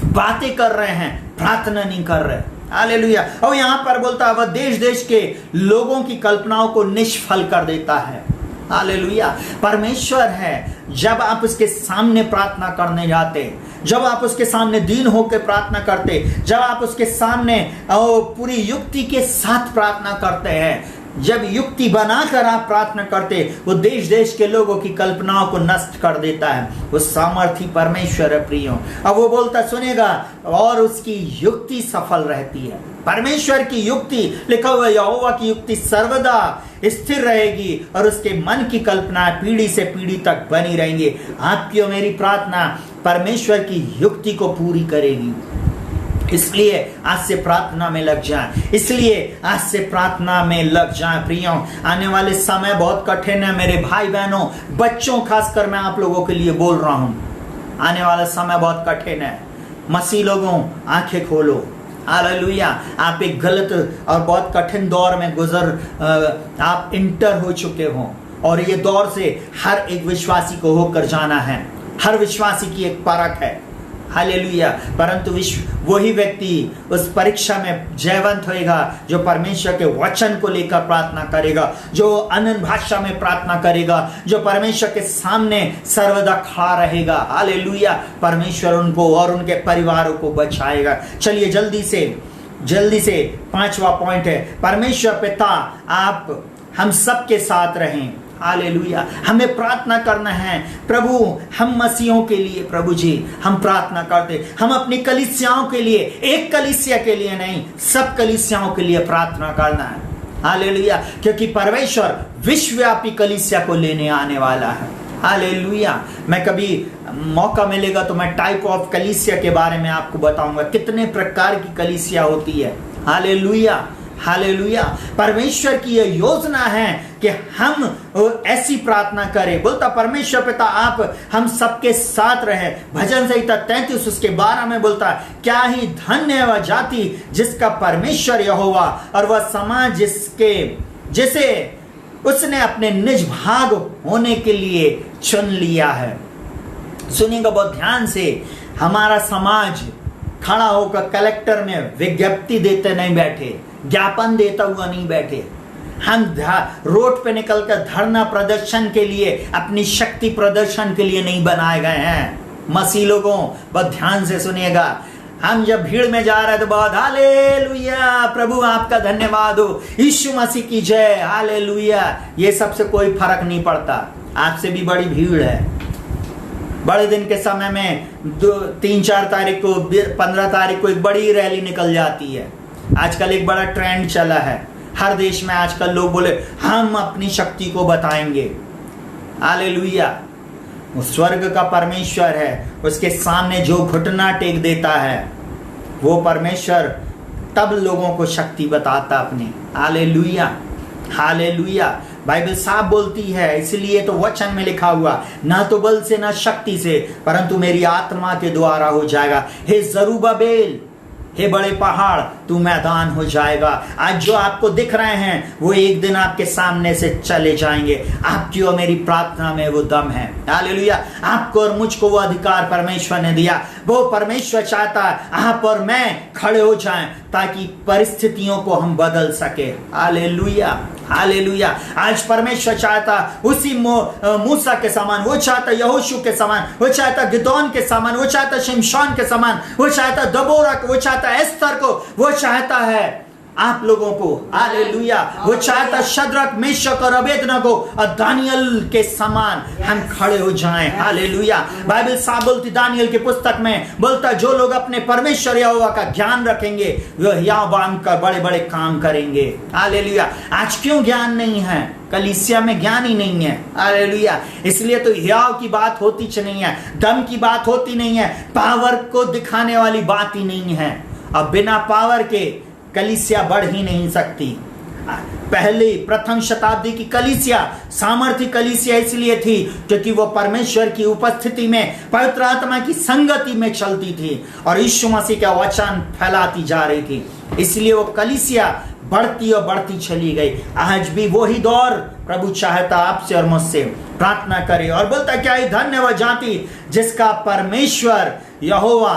बातें कर रहे हैं, प्रार्थना नहीं कर रहे। हालेलुया। और यहां पर बोलता है वह देश देश के लोगों की कल्पनाओं को निष्फल कर देता है। हालेलुया। परमेश्वर है, जब आप उसके सामने प्रार्थना करने जाते, जब आप उसके सामने दीन होकर प्रार्थना करते, जब आप उसके सामने पूरी युक्ति के साथ प्रार्थना करते हैं, जब युक्ति बनाकर आप प्रार्थना करते, वो देश देश के लोगों की कल्पनाओं को नष्ट कर देता है। वो सामर्थी परमेश्वर है प्रियो। अब वो बोलता सुनेगा और उसकी युक्ति सफल रहती है। परमेश्वर की युक्ति, लिखा हुआ यहोवा की युक्ति सर्वदा स्थिर रहेगी और उसके मन की कल्पना पीढ़ी से पीढ़ी तक बनी रहेंगी। आपकी और मेरी प्रार्थना परमेश्वर की युक्ति को पूरी करेगी। इसलिए आज से प्रार्थना में लग जाएं, इसलिए आज से प्रार्थना में लग जाएं प्रियो। आने वाले समय बहुत कठिन है मेरे भाई बहनों, बच्चों खासकर मैं आप लोगों के लिए बोल रहा हूं। आने वाला समय बहुत कठिन है। मसीह लोगों आंखें खोलो। हालेलुया। आप एक गलत और बहुत कठिन दौर में आप इंटर हो चुके हो और ये दौर से हर एक विश्वासी को होकर जाना है। हर विश्वासी की एक परख है। हालेलुया। परंतु वही व्यक्ति उस परीक्षा में जयवंत होएगा जो परमेश्वर के वचन को लेकर प्रार्थना करेगा, जो अनन्य भाषा में प्रार्थना करेगा, जो परमेश्वर के सामने सर्वदा खड़ा रहेगा। हालेलुया। परमेश्वर उनको और उनके परिवारों को बचाएगा। चलिए जल्दी से 5वां पॉइंट है, परमेश्वर पिता आप हम सबके साथ रहें। हालेलुया। हमें प्रार्थना करना है प्रभु, हम मसीहों के लिए प्रभु जी हम प्रार्थना करते, हम अपनी कलीसियाओं के लिए, एक कलीसिया के लिए नहीं, सब कलीसियाओं के लिए प्रार्थना करना है। हालेलुया। क्योंकि परमेश्वर विश्वव्यापी कलीसिया को लेने आने वाला है। हालेलुया। मैं कभी मौका मिलेगा तो मैं टाइप ऑफ कलीसिया के बारे में आपको बताऊंगा, कितने प्रकार की कलीसिया होती है। हालेलुया। हालेलुया। परमेश्वर की यह योजना है कि हम ऐसी प्रार्थना करें। बोलता परमेश्वर पिता आप हम सबके साथ रहे। भजन संहिता 33 उसके 12 में बोलता क्या ही धन्य है वह जाति जिसका परमेश्वर यहोवा और वह समाज जिसे उसने अपने निज भाग होने के लिए चुन लिया है। सुनिएगा बहुत ध्यान से, हमारा समाज खड़ा होकर कलेक्टर में विज्ञप्ति देते नहीं बैठे, ज्ञापन देता हुआ नहीं बैठे। हम रोड पे निकलकर धरना प्रदर्शन के लिए, अपनी शक्ति प्रदर्शन के लिए नहीं बनाए गए हैं। मसीह लोगों बहुत ध्यान से सुनिएगा, हम जब भीड़ में जा रहे हैं तो बहुत हालेलुया प्रभु आपका धन्यवाद हो, यीशु मसीह की जय, हालेलुया, ये सबसे कोई फर्क नहीं पड़ता। आपसे भी बड़ी भीड़ है। बड़े दिन के समय में 3-4 तारीख को, 15 तारीख को एक बड़ी रैली निकल जाती है। आजकल एक बड़ा ट्रेंड चला है हर देश में। आजकल लोग बोले हम अपनी शक्ति को बताएंगे। हालेलुया। वो स्वर्ग का परमेश्वर है, उसके सामने जो घुटना टेक देता है वो परमेश्वर तब लोगों को शक्ति बताता अपनी। हालेलुया। हालेलुया। बाइबल साफ बोलती है, इसलिए तो वचन में लिखा हुआ ना तो बल से ना शक्ति से परंतु मेरी आत्मा के द्वारा हो जाएगा। हे जरूब्बाबेल, हे बड़े पहाड़, तू मैदान हो जाएगा। आज जो आपको दिख रहे हैं वो एक दिन आपके सामने से चले जाएंगे। आपकी और मेरी प्रार्थना में वो दम है। हालेलुया। आपको और मुझको वो अधिकार परमेश्वर ने दिया। वो परमेश्वर चाहता है आप और मैं खड़े हो जाएं ताकि परिस्थितियों को हम बदल सके। हालेलुया। हालेलुया। आज परमेश्वर चाहता उसी मूसा के समान, वो चाहता यहोशू के समान, वो चाहता गिदोन के समान, वो चाहता शिमशोन के समान, वो चाहता दबोरा को, वो चाहता एस्तर को, वो चाहता है आप लोगों को। हालेलुया। वो चाहता शद्रक, मेशक और अबेदनगो और दानियल के समान हम खड़े हो जाएं। हालेलुया। बाइबल साफ बोलती दानियल की पुस्तक में बोलता जो लोग अपने परमेश्वर यहोवा का ज्ञान रखेंगे वो हियावान का बड़े बड़े काम करेंगे। हालेलुया। आज क्यों ज्ञान नहीं है? कलीसिया में ज्ञान ही नहीं है। हालेलुया। इसलिए तो हियाव की बात होती नहीं है, दम की बात होती नहीं है, पावर को दिखाने वाली बात ही नहीं है। अब बिना पावर के कलीसिया बढ़ ही नहीं सकती। प्रथम शताब्दी की कलीसिया सामर्थ्य कलीसिया इसलिए थी क्योंकि वो परमेश्वर की उपस्थिति में पवित्र आत्मा की संगति में चलती थी और यीशु मसीह का वचन फैलाती जा रही थी। इसलिए वो कलीसिया बढ़ती और बढ़ती चली गई। आज भी वही दौर प्रभु चाहता आपसे और मुझसे प्रार्थना करे और बोलता क्या ही धन्य वह जाति जिसका परमेश्वर यहोवा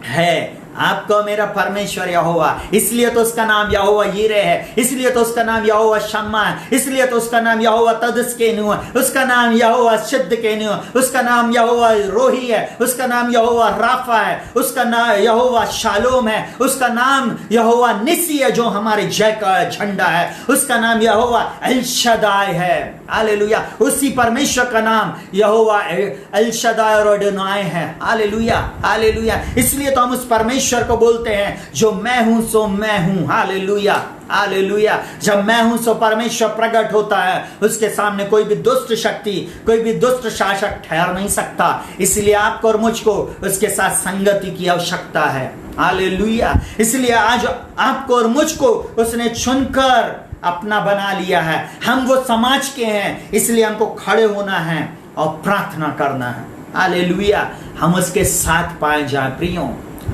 है। आपको मेरा परमेश्वर यहोवा, इसलिए तो उसका नाम यहोवा यीरे है, इसलिए तो उसका नाम यहोवा शम्मा है, इसलिए तो उसका नाम यहोवा तदस्केनु है, उसका नाम यहोवा सिद्धकेनु है, उसका नाम यहोवा रोही है, उसका नाम यहोवा राफा है, उसका नाम यहोवा शालोम है, उसका नाम यहोवा निसी है जो हमारे जय का झंडा है, उसका नाम यहोवा एल शदाई है। हालेलुया। उसी परमेश्वर का नाम यहोवा एल शदाई और अडोनाई है। हालेलुया। हालेलुया। इसलिए तो हम उस परमेश्वर को बोलते हैं जो मैं हूं सो मैं हूं। हालेलुया। हालेलुया। जब मैं हूं सो परमेश्वर प्रकट होता है, उसके सामने कोई भी दुष्ट शक्ति, कोई भी दुष्ट शासक ठहर नहीं सकता। इसलिए आपको और मुझको उसके साथ संगति की आवश्यकता है। हालेलुया। इसलिए आज आपको और मुझको उसने चुनकर अपना बना लिया है। हम वो समाज के हैं, इसलिए हमको खड़े होना है और प्रार्थना करना है। हालेलुया। हम उसके साथ पाए जाए प्रियो।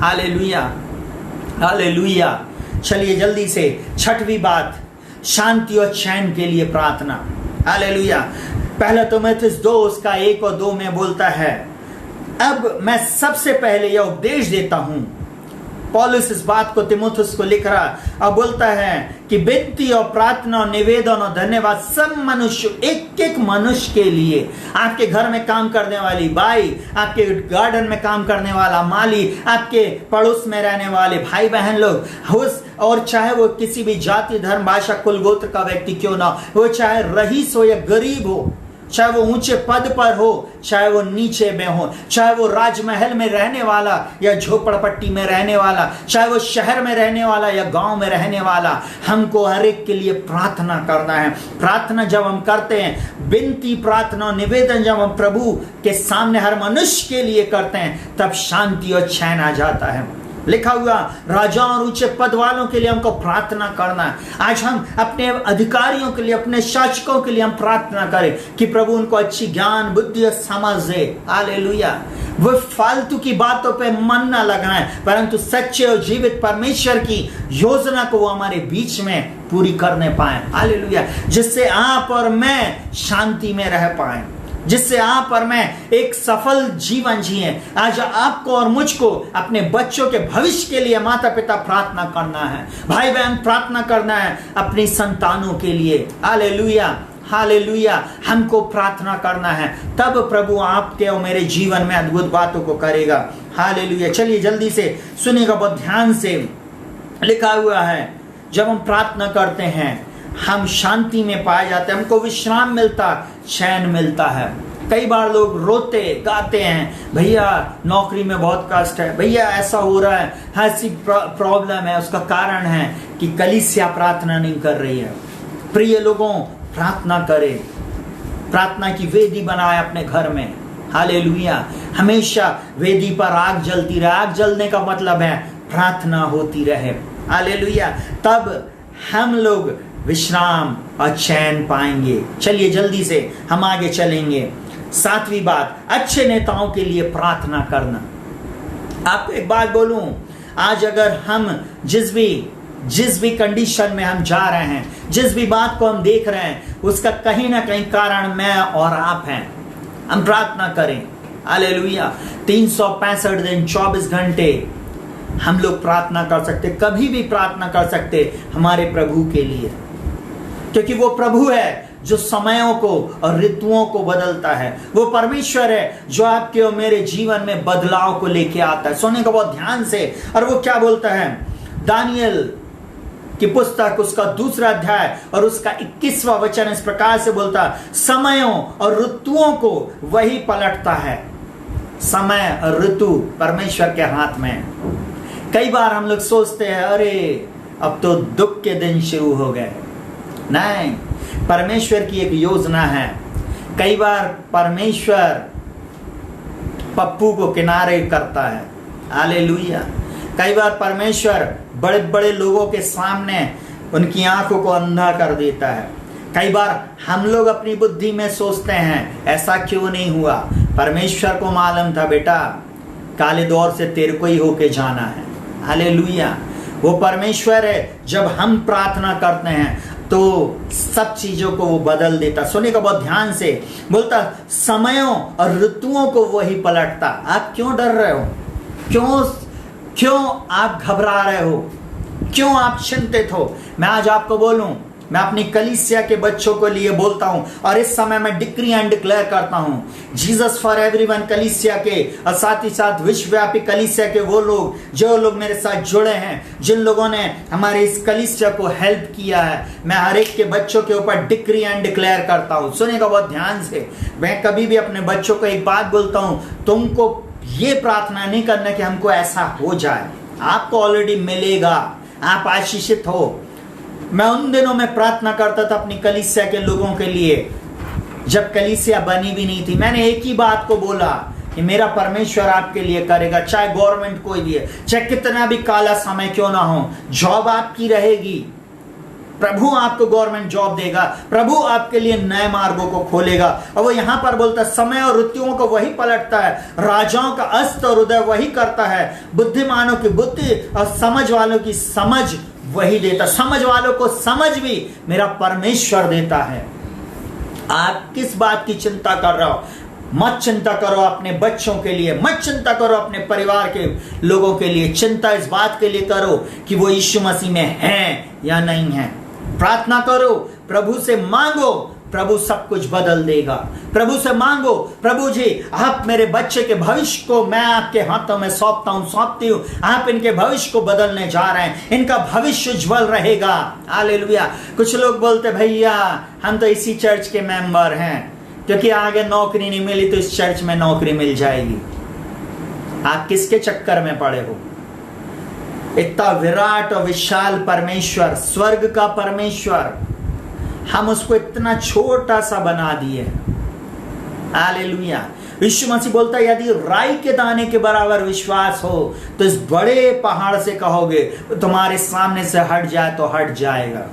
हालेलुया। हालेलुया। चलिए जल्दी से छठवीं बात, शांति और चैन के लिए प्रार्थना। हालेलुया। पहला तीमुथियुस 2 उसका 1 और 2 में बोलता है, अब मैं सबसे पहले यह उपदेश देता हूं। पौलुस इस बात को तीमुथियुस को लिख रहा और बोलता है कि विनती और प्रार्थना और निवेदन और धन्यवाद सब मनुष्य, एक एक मनुष्य के लिए, आपके घर में काम करने वाली बाई, आपके गार्डन में काम करने वाला माली, आपके पड़ोस में रहने वाले भाई बहन लोग, और चाहे वो किसी भी जाति धर्म भाषा कुल गोत्र का व्यक्ति क्यों ना हो, वो चाहे रईस हो या गरीब हो, चाहे वो ऊंचे पद पर हो चाहे वो नीचे में हो, चाहे वो राजमहल में रहने वाला या झोपड़पट्टी में रहने वाला, चाहे वो शहर में रहने वाला या गांव में रहने वाला, हमको हर एक के लिए प्रार्थना करना है। प्रार्थना जब हम करते हैं, विनती प्रार्थना निवेदन जब हम प्रभु के सामने हर मनुष्य के लिए करते हैं, तब शांति और चैन आ जाता है। लिखा हुआ राजा और ऊंचे पद वालों के लिए हमको प्रार्थना करना है। आज हम अपने अधिकारियों के लिए, अपने शासकों के लिए हम प्रार्थना करें कि प्रभु उनको अच्छी ज्ञान बुद्धि और समझ दे। हालेलुया। वो फालतू की बातों पे मन ना लगाएं, परंतु सच्चे और जीवित परमेश्वर की योजना को वो हमारे बीच में पूरी करने पाए। हालेलुया। जिससे आप और मैं शांति में रह पाए, जिससे आप और मैं एक सफल जीवन जिए। आज आपको और मुझको अपने बच्चों के भविष्य के लिए माता पिता प्रार्थना करना है, भाई बहन प्रार्थना करना है अपनी संतानों के लिए। हालेलुया। हालेलुया। हमको प्रार्थना करना है, तब प्रभु आपके और मेरे जीवन में अद्भुत बातों को करेगा। हालेलुया। चलिए जल्दी से सुनिएगा बहुत ध्यान से। लिखा हुआ है जब हम प्रार्थना करते हैं हम शांति में पाए जाते हैं, हमको विश्राम मिलता, चैन मिलता है। कई बार लोग रोते गाते हैं, भैया नौकरी में बहुत कष्ट है, भैया ऐसा हो रहा है, ऐसी प्रॉब्लम है। उसका कारण है कि कलीसिया प्रार्थना नहीं कर रही है। प्रिय लोगों, प्रार्थना करें, प्रार्थना की वेदी बनाए अपने घर में। हालेलुया। हमेशा वेदी पर आग जलती रहे। आग जलने का मतलब है प्रार्थना होती रहे। हालेलुया। तब हम लोग विश्राम और चैन पाएंगे। चलिए जल्दी से हम आगे चलेंगे। 7वीं बात, अच्छे नेताओं के लिए प्रार्थना करना। आपको एक बात बोलूं, आज अगर हम जिस भी कंडीशन में हम जा रहे हैं, जिस भी बात को हम देख रहे हैं, उसका कहीं ना कहीं कारण मैं और आप हैं। हम प्रार्थना करें। हालेलुया। 365 दिन 24 घंटे हम लोग प्रार्थना कर सकते, कभी भी प्रार्थना कर सकते हमारे प्रभु के लिए, क्योंकि वो प्रभु है जो समयों को और ऋतुओं को बदलता है। वो परमेश्वर है जो आपके और मेरे जीवन में बदलाव को लेके आता है। सुनिएगा बहुत ध्यान से। और वो क्या बोलता है, दानियल की पुस्तक उसका 2 अध्याय और उसका 21वां वचन इस प्रकार से बोलता, समयों और ऋतुओं को वही पलटता है। समय और ऋतु परमेश्वर के हाथ में है। कई बार हम लोग सोचते हैं अरे अब तो दुख के दिन शुरू हो गए। नहीं, परमेश्वर की एक योजना है। कई बार परमेश्वर पप्पू को किनारे करता है। हालेलुया। कई बार परमेश्वर बड़े बड़े लोगों के सामने उनकी आंखों को अंधा कर देता है। कई बार हम लोग अपनी बुद्धि में सोचते हैं ऐसा क्यों नहीं हुआ। परमेश्वर को मालूम था बेटा काले दौर से तेरे को ही होके जाना है। हालेलुया। वो परमेश्वर है, जब हम प्रार्थना करते हैं तो सब चीजों को वो बदल देता। सुनिए का बहुत ध्यान से, बोलता समयों और ऋतुओं को वही पलटता। आप क्यों डर रहे हो? क्यों आप घबरा रहे हो? क्यों आप चिंतित हो? मैं आज आपको बोलूं, मैं अपनी कलीसिया के बच्चों को लिए बोलता हूं और इस समय मैं डिक्री एंड डिक्लेयर करता हूं जीसस फॉर एवरीवन कलीसिया के और साथ ही साथ विश्वव्यापी कलीसिया के वो लोग जो लोग मेरे साथ जुड़े हैं, जिन लोगों ने हमारे इस कलीसिया को हेल्प किया है, मैं हर एक के बच्चों के ऊपर डिक्री एंड डिक्लेयर करता हूं। सुनिएगा बहुत ध्यान से, मैं कभी भी अपने बच्चों को एक बात बोलता हूं, तुमको ये प्रार्थना नहीं करना कि हमको ऐसा हो जाए, आपको ऑलरेडी मिलेगा, आप आशीषित हो। मैं उन दिनों में प्रार्थना करता था अपनी कलीसिया के लोगों के लिए, जब कलीसिया बनी भी नहीं थी। मैंने एक ही बात को बोला कि मेरा परमेश्वर आपके लिए करेगा, चाहे गवर्नमेंट कोई भी है, चाहे कितना भी काला समय क्यों ना हो, जॉब आपकी रहेगी, प्रभु आपको गवर्नमेंट जॉब देगा, प्रभु आपके लिए नए मार्गों को खोलेगा। और वो यहां पर बोलता समय और ऋतुओं को वही पलटता है, राजाओं का अस्त और उदय वही करता है, बुद्धिमानों की बुद्धि और समझ वालों की समझ वही देता। समझ वालों को समझ भी मेरा परमेश्वर देता है। आप किस बात की चिंता कर रहे हो? मत चिंता करो अपने बच्चों के लिए, मत चिंता करो अपने परिवार के लोगों के लिए। चिंता इस बात के लिए करो कि वो यीशु मसीह में हैं या नहीं है। प्रार्थना करो, प्रभु से मांगो, प्रभु सब कुछ बदल देगा। प्रभु से मांगो, प्रभु जी आप मेरे बच्चे के भविष्य को मैं आपके हाथों में सौंपती हूँ, आप इनके भविष्य को बदलने जा रहे हैं, इनका भविष्य उज्जवल रहेगा। हालेलुया। कुछ लोग बोलते भैया हम तो इसी चर्च के मेंबर हैं, क्योंकि आगे नौकरी नहीं मिली तो इस चर्च में नौकरी मिल जाएगी। आप किसके चक्कर में पड़े हो? इतना विराट और विशाल परमेश्वर, स्वर्ग का परमेश्वर, हम उसको इतना छोटा सा बना दिए। हालेलुया। यीशु मसीह बोलता है यदि राई के दाने के बराबर विश्वास हो तो इस बड़े पहाड़ से कहोगे तुम्हारे सामने से हट जाए तो हट जाएगा।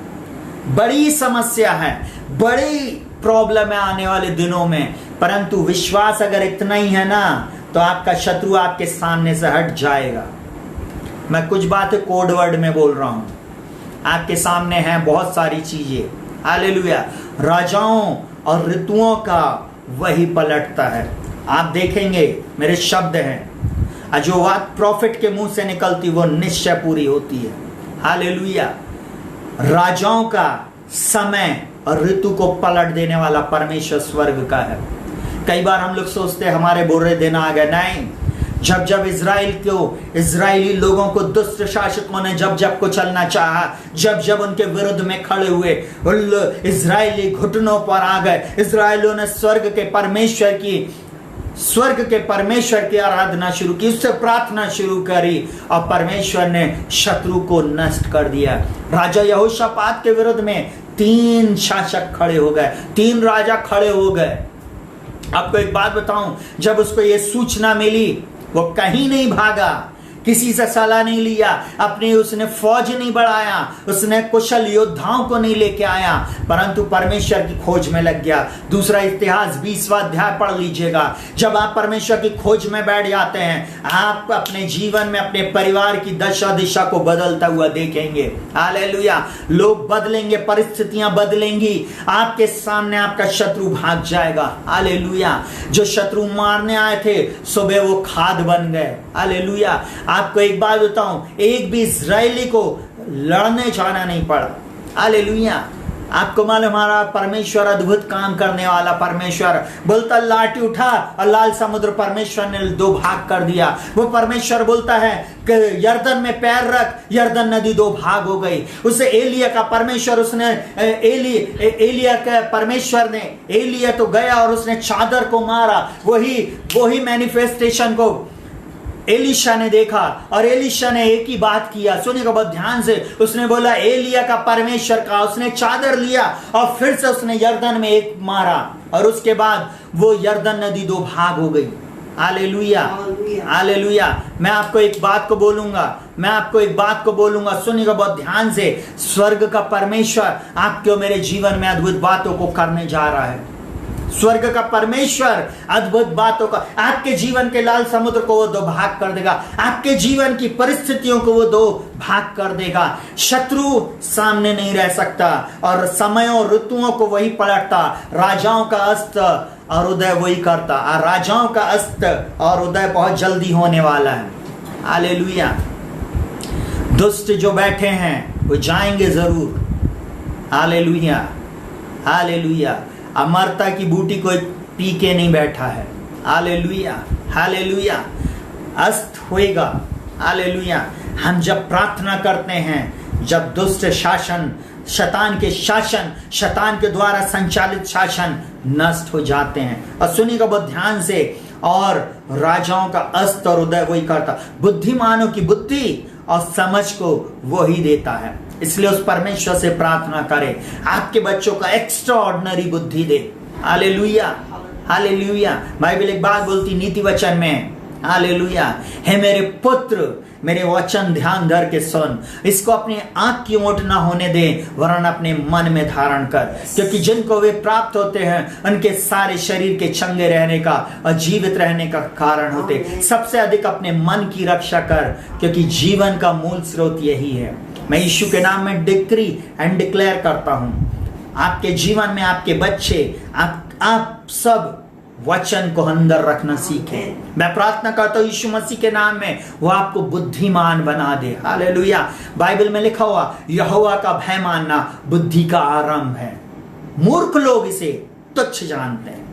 बड़ी समस्या है, बड़ी प्रॉब्लम है आने वाले दिनों में, परंतु विश्वास अगर इतना ही है ना तो आपका शत्रु आपके सामने से हट जाएगा। मैं कुछ बातें कोड वर्ड में बोल रहा हूं, आपके सामने हैं बहुत सारी चीजें। हालेलुया। राजाओं और ऋतुओं का वही पलटता है। आप देखेंगे मेरे शब्द हैं, जो बात प्रॉफिट के मुंह से निकलती वो निश्चय पूरी होती है। हालेलुया। राजाओं का समय और ऋतु को पलट देने वाला परमेश्वर स्वर्ग का है। कई बार हम लोग सोचते हैं हमारे बुरे दिन आ गए। नहीं, जब जब इजरायली लोगों को दुष्ट शासकों ने जब जब को चलना चाहा, जब जब उनके विरुद्ध में खड़े हुए, इजरायली घुटनों पर आ गए। इजरायलियों ने स्वर्ग के परमेश्वर की आराधना शुरू की, उससे प्रार्थना शुरू करी और परमेश्वर ने शत्रु को नष्ट कर दिया। राजा यहोशापात के विरुद्ध में 3 शासक खड़े हो गए, 3 राजा खड़े हो गए। आपको एक बात बताऊं, जब उसको ये सूचना मिली वो कहीं नहीं भागा, किसी से सलाह नहीं लिया, अपनी उसने फौज नहीं बढ़ाया, उसने कुशल योद्धाओं को नहीं लेके आया, परंतु परमेश्वर की खोज में लग गया। दूसरा इतिहास 20वां अध्याय पढ़ लीजिएगा। जब आप परमेश्वर की खोज में बैठ जाते हैं, आप अपने जीवन में अपने परिवार की दशा दिशा को बदलता हुआ देखेंगे। हालेलुया। लोग बदलेंगे, परिस्थितियां बदलेंगी, आपके सामने आपका शत्रु भाग जाएगा। हालेलुया। जो शत्रु मारने आए थे सुबह वो खाद बन गए। हालेलुया। आपको एक बात बताऊं, एक भी इजरायली को लड़ने जाना नहीं पड़ा। हालेलुया। आपको मालूम हमारा परमेश्वर अद्भुत काम करने वाला परमेश्वर, बोलता लाठी उठा और लाल समुद्र परमेश्वर ने 2 भाग कर दिया। वो परमेश्वर बोलता है कि यरदन में पैर रख, यरदन नदी 2 भाग हो गई। उसे एलिया का परमेश्वर, उसने एलिया के परमेश्वर ने, एलिया तो गया और उसने चादर को मारा। वही मैनिफेस्टेशन को एलिशा ने देखा और एलिशा ने एक ही बात किया, सुनिएगा बहुत ध्यान से। उसने बोला एलिया का परमेश्वर का, उसने चादर लिया और फिर से उसने यरदन में एक मारा और उसके बाद वो यरदन नदी 2 भाग हो गई। Hallelujah, hallelujah. मैं आपको एक बात को बोलूंगा, सुनिएगा बहुत ध्यान से। स्वर्ग का परमेश्वर आपके और मेरे जीवन में अद्भुत बातों को करने जा रहा है। स्वर्ग का परमेश्वर अद्भुत बातों का, आपके जीवन के लाल समुद्र को वो 2 भाग कर देगा। आपके जीवन की परिस्थितियों को वो 2 भाग कर देगा। शत्रु सामने नहीं रह सकता और समयों ऋतुओं को वही पलटता। राजाओं का अस्त और उदय वही करता। और राजाओं का अस्त और उदय बहुत जल्दी होने वाला है। हालेलुया। दुष्ट जो बैठे हैं वो जाएंगे जरूर। Hallelujah, hallelujah. अमरता की बूटी कोई पी के नहीं बैठा है। Hallelujah, hallelujah. अस्त होएगा। हालेलुया। हम जब प्रार्थना करते हैं, जब दुष्ट शासन, शैतान के द्वारा संचालित शासन नष्ट हो जाते हैं। और सुनिएगा बहुत ध्यान से, और राजाओं का अस्त और उदय वही करता। बुद्धिमानों की बुद्धि और समझ को वही देता है। इसलिए उस परमेश्वर से प्रार्थना करें, आपके बच्चों का एक्स्ट्रा ऑर्डिनरी बुद्धि दे। Hallelujah, hallelujah. बाइबल एक बात बोलती नीति वचन में, हालेलुया, हे मेरे पुत्र, मेरे वचन ध्यान धर के सुन, इसको अपनी आंख की ओट ना होने दे, वरन अपने मन में धारण कर, क्योंकि जिनको वे प्राप्त होते हैं उनके सारे शरीर के चंगे रहने का और जीवित रहने का कारण होते। सबसे अधिक अपने मन की रक्षा कर, क्योंकि जीवन का मूल स्रोत यही है। मैं यीशु के नाम में डिक्री एंड डिक्लेयर करता हूं, आपके जीवन में आपके बच्चे, आप सब वचन को अंदर रखना सीखें। मैं प्रार्थना करता हूं यीशु मसीह के नाम में वो आपको बुद्धिमान बना दे। हालेलुया। बाइबल में लिखा हुआ, यहोवा का भय मानना बुद्धि का आरंभ है। मूर्ख लोग इसे तुच्छ जानते हैं।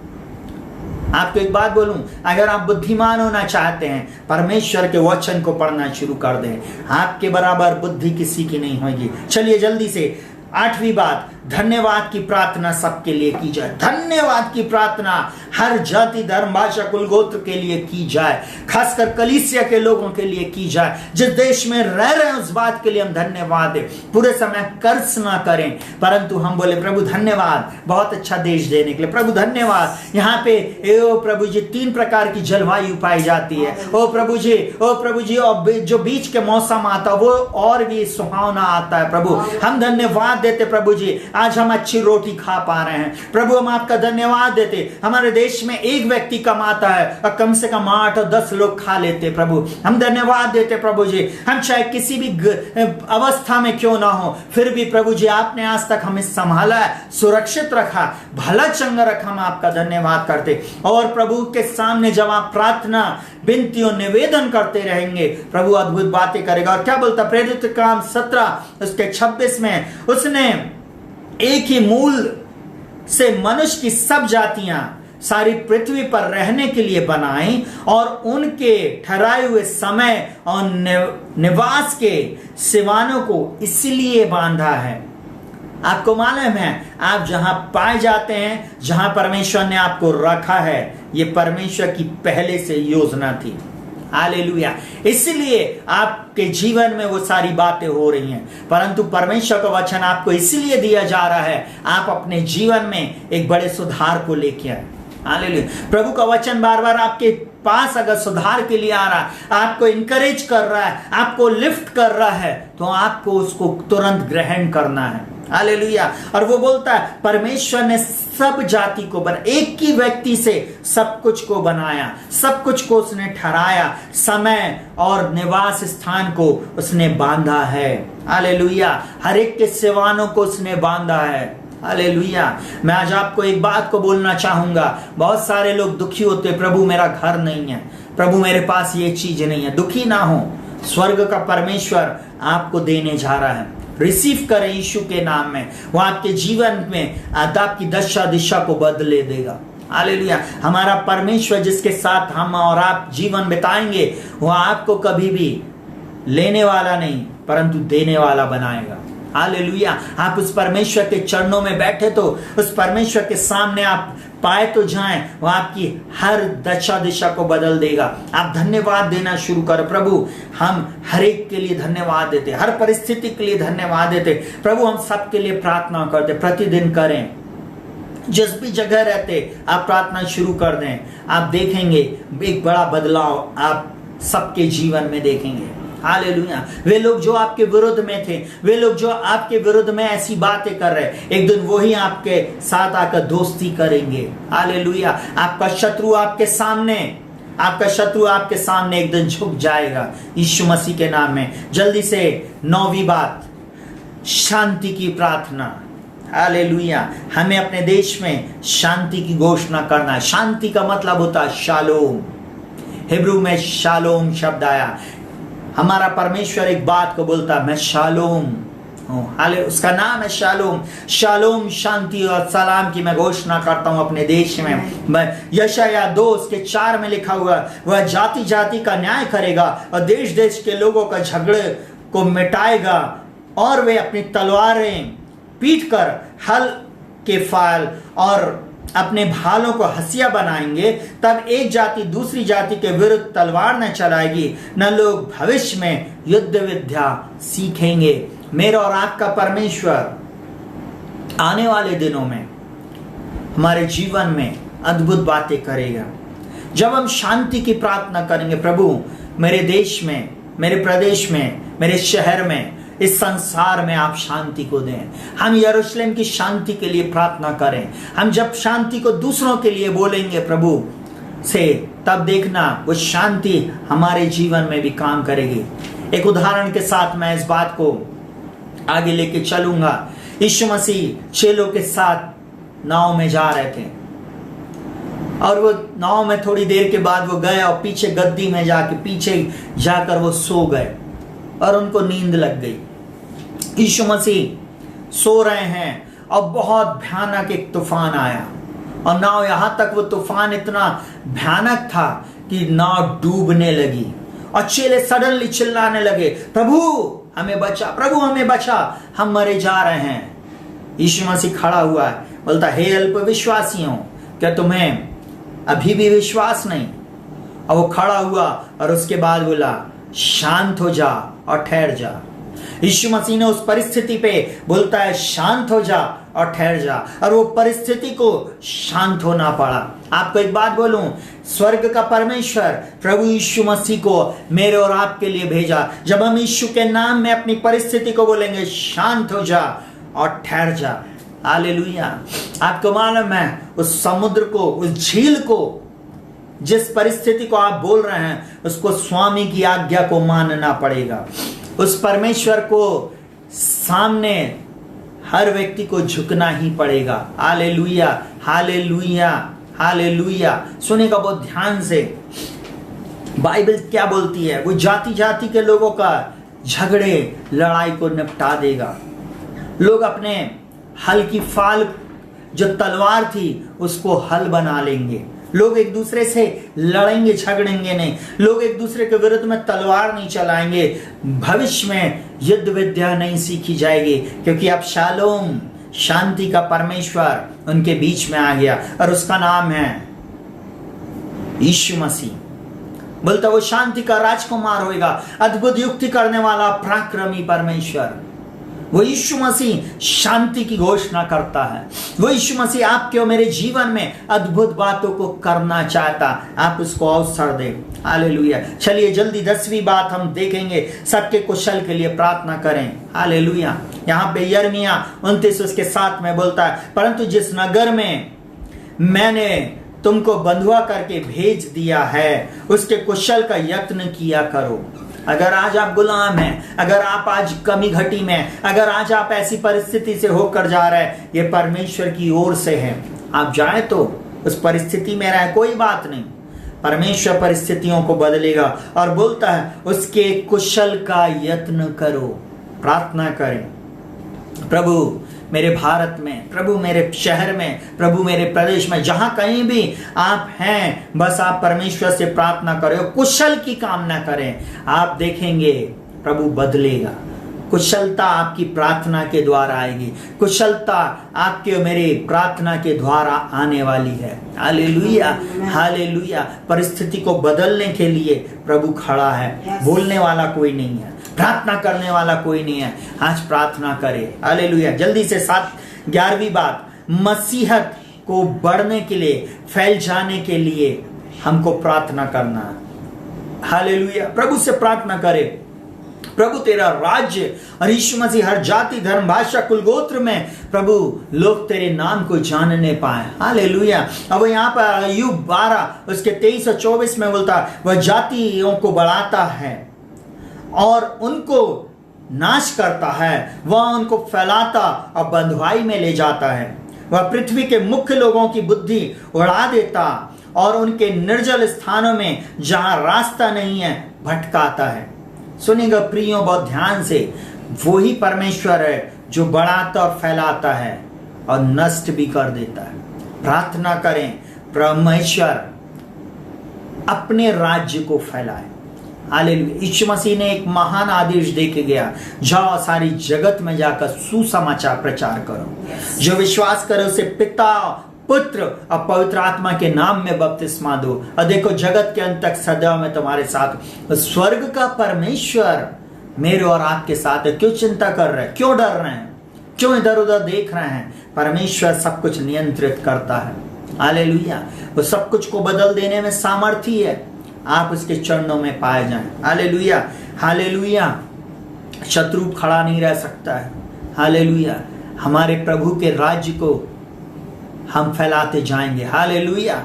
आपको एक बात बोलूं, अगर आप बुद्धिमान होना चाहते हैं, परमेश्वर के वचन को पढ़ना शुरू कर दें। आपके बराबर बुद्धि किसी की नहीं होगी। चलिए जल्दी से 8वीं बात, धन्यवाद की प्रार्थना सबके लिए की जाए। धन्यवाद की प्रार्थना हर जाति, धर्म, भाषा, कुल, गोत्र के लिए की जाए, खासकर कलीसिया के लोगों के लिए की जाए। जिस देश में रह रहे हैं उस बात के लिए हम धन्यवाद दें। पूरे समय कर्ज ना करें, परंतु हम बोले प्रभु धन्यवाद बहुत अच्छा देश देने के लिए। प्रभु धन्यवाद, यहाँ पे ओ प्रभु जी 3 प्रकार की जलवायु पाई जाती है। ओ प्रभु जी, और जो बीच के मौसम आता है वो और भी सुहावना आता है। प्रभु हम धन्यवाद देते प्रभु जी, आज हम अच्छी रोटी खा पा रहे हैं। प्रभु हम आपका धन्यवाद देते, हमारे देश में एक व्यक्ति कमाता है और कम से कम 8 और 10 लोग खा लेते। प्रभु हम धन्यवाद देते प्रभु जी, हम चाहे किसी भी अवस्था में क्यों ना हो, फिर भी प्रभु जी आपने आज तक हमें संभाला है, सुरक्षित रखा, भला चंगा रखा। हम आपका धन्यवाद करते। और प्रभु के सामने जब आप प्रार्थना, विनतियों, निवेदन करते रहेंगे, प्रभु अद्भुत बातें करेगा। और क्या बोलता प्रेरित काम 17 उसके 26 में, उसने एक ही मूल से मनुष्य की सब जातियां सारी पृथ्वी पर रहने के लिए बनाई और उनके ठहराए हुए समय और निवास के सिवानों को इसलिए बांधा है। आपको मालूम है, आप जहां पाए जाते हैं, जहां परमेश्वर ने आपको रखा है, यह परमेश्वर की पहले से योजना थी। हालेलुया। इसलिए आपके जीवन में वो सारी बातें हो रही हैं, परंतु परमेश्वर का वचन आपको इसलिए दिया जा रहा है, आप अपने जीवन में एक बड़े सुधार को लेके आए। हालेलुया। प्रभु का वचन बार बार आपके पास अगर सुधार के लिए आ रहा है, आपको इंकरेज कर रहा है, आपको लिफ्ट कर रहा है, तो आपको उसको तुरंत ग्रहण करना है। हालेलुया। और वो बोलता है परमेश्वर ने सब जाति को बना, एक ही व्यक्ति से सब कुछ को बनाया, सब कुछ को उसने ठहराया, समय और निवास स्थान को उसने बांधा है। हालेलुया। हर एक के सिवानों को उसने बांधा है। हालेलुया। मैं आज आपको एक बात को बोलना चाहूंगा, बहुत सारे लोग दुखी होते, प्रभु मेरा घर नहीं है, प्रभु मेरे पास ये चीज नहीं है। दुखी ना हो, स्वर्ग का परमेश्वर आपको देने जा रहा है। रिसीव करें यीशु के नाम में, वो आपके जीवन में आपकी दशा दिशा को बदले देगा। हालेलुया। हमारा परमेश्वर जिसके साथ हम और आप जीवन बिताएंगे, वो आपको कभी भी लेने वाला नहीं परंतु देने वाला बनाएगा। हालेलुया। आप उस परमेश्वर के चरणों में बैठे तो उस परमेश्वर के सामने आप पाए तो जाएं, वो आपकी हर दशा दिशा को बदल देगा। आप धन्यवाद देना शुरू करो, प्रभु हम हर एक के लिए धन्यवाद देते, हर परिस्थिति के लिए धन्यवाद देते। प्रभु हम सब के लिए प्रार्थना करते, प्रतिदिन करें, जिस भी जगह रहते आप प्रार्थना शुरू कर दें। आप देखेंगे एक बड़ा बदलाव आप सबके जीवन में देखेंगे। हालेलुया। वे लोग जो आपके विरुद्ध में थे, वे लोग जो आपके विरुद्ध में ऐसी बातें कर रहे, एक दिन वही आपके साथ आकर दोस्ती करेंगे। हालेलुया। आपका शत्रु आपके सामने एक दिन झुक जाएगा यीशु मसीह के नाम में। जल्दी से 9वीं बात, शांति की प्रार्थना। हालेलुया। हमें अपने देश में शांति की घोषणा करना है। शांति का मतलब होता है शालोम। हिब्रू में शालोम शब्द आया। हमारा परमेश्वर एक बात को बोलता, मैं शालोम हूं। हाले उसका नाम है शालोम। शालोम, शांति और सलाम की मैं घोषणा करता हूं अपने देश में। यशाया 2:4 में लिखा हुआ, वह जाति जाति का न्याय करेगा और देश देश के लोगों का झगड़े को मिटाएगा, और वे अपनी तलवारें पीट कर हल के फाल और अपने भालों को हंसिया बनाएंगे। तब एक जाति दूसरी जाति के विरुद्ध तलवार न चलाएगी, न लोग भविष्य में युद्ध विद्या सीखेंगे। मेरा और आपका परमेश्वर आने वाले दिनों में हमारे जीवन में अद्भुत बातें करेगा। जब हम शांति की प्रार्थना करेंगे, प्रभु मेरे देश में, मेरे प्रदेश में, मेरे शहर में, इस संसार में आप शांति को दें। हम यरूशलेम की शांति के लिए प्रार्थना करें। हम जब शांति को दूसरों के लिए बोलेंगे प्रभु से, तब देखना वो शांति हमारे जीवन में भी काम करेगी। एक उदाहरण के साथ मैं इस बात को आगे लेके चलूंगा। यीशु मसीह चेलों के साथ नाव में जा रहे थे और वो नाव में थोड़ी देर के बाद वो गए और पीछे गद्दी में पीछे जाकर वो सो गए और उनको नींद लग गई। यीशु मसीह सो रहे हैं और बहुत भयानक एक तूफान आया और नाव, यहां तक वो तूफान इतना भयानक था कि नाव डूबने लगी और चेले सडनली चिल्लाने लगे, प्रभु हमें बचा, प्रभु हमें बचा, हम मरे जा रहे हैं। यीशु मसीह खड़ा हुआ है, बोलता, हे अल्प विश्वासियों, क्या तुम्हें अभी भी विश्वास नहीं? और वो खड़ा हुआ और उसके बाद बोला, शांत हो जा और ठहर जा। यीशु मसीह ने उस परिस्थिति पे बोलता है, शांत हो जा और ठहर जा, और वो परिस्थिति को शांत होना पड़ा। आपको एक बात बोलूं, स्वर्ग का परमेश्वर प्रभु यीशु मसीह को मेरे और आपके लिए भेजा। जब हम यीशु के नाम में अपनी परिस्थिति को बोलेंगे, शांत हो जा और ठहर जा। हालेलुया। आपको मालूम है, उस समुद्र को, उस झील को, जिस परिस्थिति को आप बोल रहे हैं, उसको स्वामी की आज्ञा को मानना पड़ेगा। उस परमेश्वर को सामने हर व्यक्ति को झुकना ही पड़ेगा। Hallelujah, hallelujah, hallelujah. सुनेगा बहुत ध्यान से, बाइबल क्या बोलती है। वो जाति जाति के लोगों का झगड़े लड़ाई को निपटा देगा। लोग अपने हल की फाल, जो तलवार थी, उसको हल बना लेंगे। लोग एक दूसरे से लड़ेंगे, झगड़ेंगे नहीं। लोग एक दूसरे के विरुद्ध में तलवार नहीं चलाएंगे। भविष्य में युद्ध विद्या नहीं सीखी जाएगी, क्योंकि अब शालोम, शांति का परमेश्वर उनके बीच में आ गया और उसका नाम है यीशु मसीह। बोलता, वो शांति का राजकुमार होगा, अद्भुत युक्ति करने वाला पराक्रमी परमेश्वर। वो यीशु मसीह शांति की घोषणा करता है। वो यीशु मसीह आपके और मेरे जीवन में अद्भुत बातों को करना चाहता। आप उसको अवसर दें। हालेलुया। चलिए जल्दी 10वीं बात हम देखेंगे, सबके कुशल के लिए प्रार्थना करें। हालेलुया। यहाँ पे यिर्मयाह 29:7 में बोलता है, परंतु जिस नगर में मैंने तुमको बंधुआ करके भेज दिया है, उसके कुशल का यत्न किया करो। अगर आज आप गुलाम हैं, अगर आप आज कमी घटी में, अगर आज आप ऐसी परिस्थिति से होकर जा रहे हैं, ये परमेश्वर की ओर से है। आप जाए तो उस परिस्थिति में रहे, कोई बात नहीं, परमेश्वर परिस्थितियों को बदलेगा। और बोलता है, उसके कुशल का यत्न करो, प्रार्थना करें। प्रभु मेरे भारत में, प्रभु मेरे शहर में, प्रभु मेरे प्रदेश में, जहां कहीं भी आप हैं, बस आप परमेश्वर से प्रार्थना करें, कुशल की कामना करें। आप देखेंगे प्रभु बदलेगा। कुशलता आपकी प्रार्थना के द्वारा आएगी। कुशलता आपके और मेरे प्रार्थना के द्वारा आने वाली है। Hallelujah, hallelujah. परिस्थिति को बदलने के लिए प्रभु खड़ा है। बोलने वाला कोई नहीं है, प्रार्थना करने वाला कोई नहीं है। आज प्रार्थना करें। हालेलुया। जल्दी से 11वीं बात, मसीहत को बढ़ने के लिए, फैल जाने के लिए हमको प्रार्थना करना है। हालेलुया। प्रभु से प्रार्थना करें, प्रभु तेरा राज्य और यीशु मसीह हर जाति, धर्म, भाषा, कुल, गोत्र में प्रभु लोग तेरे नाम को जानने पाए। हालेलुया। अब यहाँ पर अय्यूब 12 उसके 23 और 24 में बोलता, वह जातियों को बढ़ाता है और उनको नाश करता है, वह उनको फैलाता और बंधुआई में ले जाता है। वह पृथ्वी के मुख्य लोगों की बुद्धि उड़ा देता और उनके निर्जल स्थानों में जहां रास्ता नहीं है भटकाता है। सुनिएगा प्रियो बहुत ध्यान से, वही परमेश्वर है जो बढ़ाता और फैलाता है और नष्ट भी कर देता है। प्रार्थना करें, परमेश्वर अपने राज्य को फैलाए। हालेलुया। यीशु मसीह ने एक महान आदेश दे के गया, जाओ सारी जगत में जाकर सुसमाचार प्रचार करो। जो विश्वास करे उसे पिता, पुत्र और पवित्र आत्मा के नाम में बपतिस्मा दो और देखो जगत के अंत तक सदा में तुम्हारे साथ। स्वर्ग का परमेश्वर मेरे और आपके साथ है। क्यों चिंता कर रहे हैं? क्यों डर रहे हैं? क्यों इधर उधर देख रहे हैं? परमेश्वर सब कुछ नियंत्रित करता है। हालेलुया। वो सब कुछ को बदल देने में सामर्थी है। आप उसके चरणों में पाए जाएं। Hallelujah, hallelujah. शत्रु खड़ा नहीं रह सकता है। हालेलुया। हमारे प्रभु के राज्य को हम फैलाते जाएंगे। हालेलुया।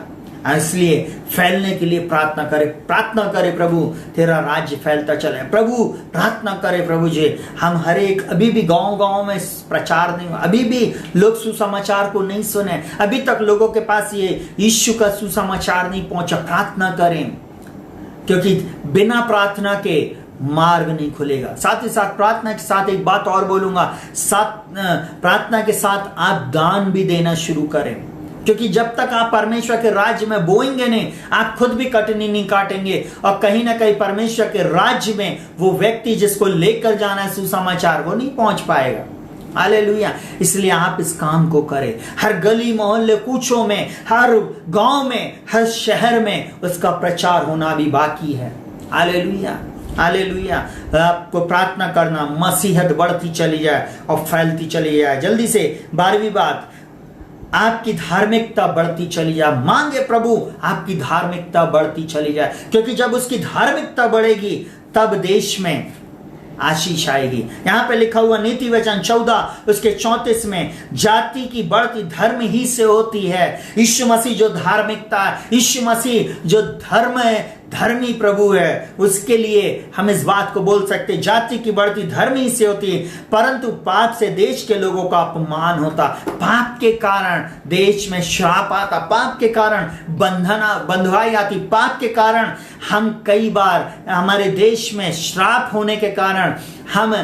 इसलिए फैलने के लिए प्रार्थना करें, प्रार्थना करें प्रभु तेरा राज्य फैलता चले। प्रभु प्रार्थना करें प्रभु जी, हम हर एक अभी भी गांव-गांव में प्रचार नहीं हुआ, अभी भी लोग सुसमाचार को नहीं सुने, अभी तक लोगों के पास ये यीशु का सुसमाचार नहीं पहुंचा। प्रार्थना करें, क्योंकि बिना प्रार्थना के मार्ग नहीं खुलेगा। साथ ही साथ प्रार्थना के साथ एक बात और बोलूंगा, प्रार्थना के साथ आप दान भी देना शुरू करें, क्योंकि जब तक आप परमेश्वर के राज्य में बोएंगे नहीं, आप खुद भी कटनी नहीं काटेंगे और कहीं ना कहीं परमेश्वर के राज्य में वो व्यक्ति जिसको लेकर जाना है सुसमाचार, वो नहीं पहुंच पाएगा। हालेलुया। इसलिए आप इस काम को करें। हर गली मोहल्ले कूचों में, हर गांव में, हर शहर में उसका प्रचार होना भी बाकी है। Hallelujah, hallelujah. आपको प्रार्थना करना, मसीहत बढ़ती चली जाए और फैलती चली जाए। जल्दी से 12वीं बात, आपकी धार्मिकता बढ़ती चली जाए। मांगे प्रभु आपकी धार्मिकता बढ़ती चली जाए, क्योंकि जब उसकी धार्मिकता बढ़ेगी तब देश में आशीष आएगी। यहां पे लिखा हुआ नीति वचन 14 उसके 34 में, जाति की बढ़ती धर्म ही से होती है। यीशु मसीह जो धार्मिकता, यीशु मसीह जो धर्म है, धर्मी प्रभु है, उसके लिए हम इस बात को बोल सकते, जाति की बढ़ती धर्म ही से होती है, परंतु पाप से देश के लोगों का अपमान होता। पाप के कारण देश में श्राप आता, पाप के कारण बंधुआई आती, पाप के कारण हम कई बार हमारे देश में श्राप होने के कारण हम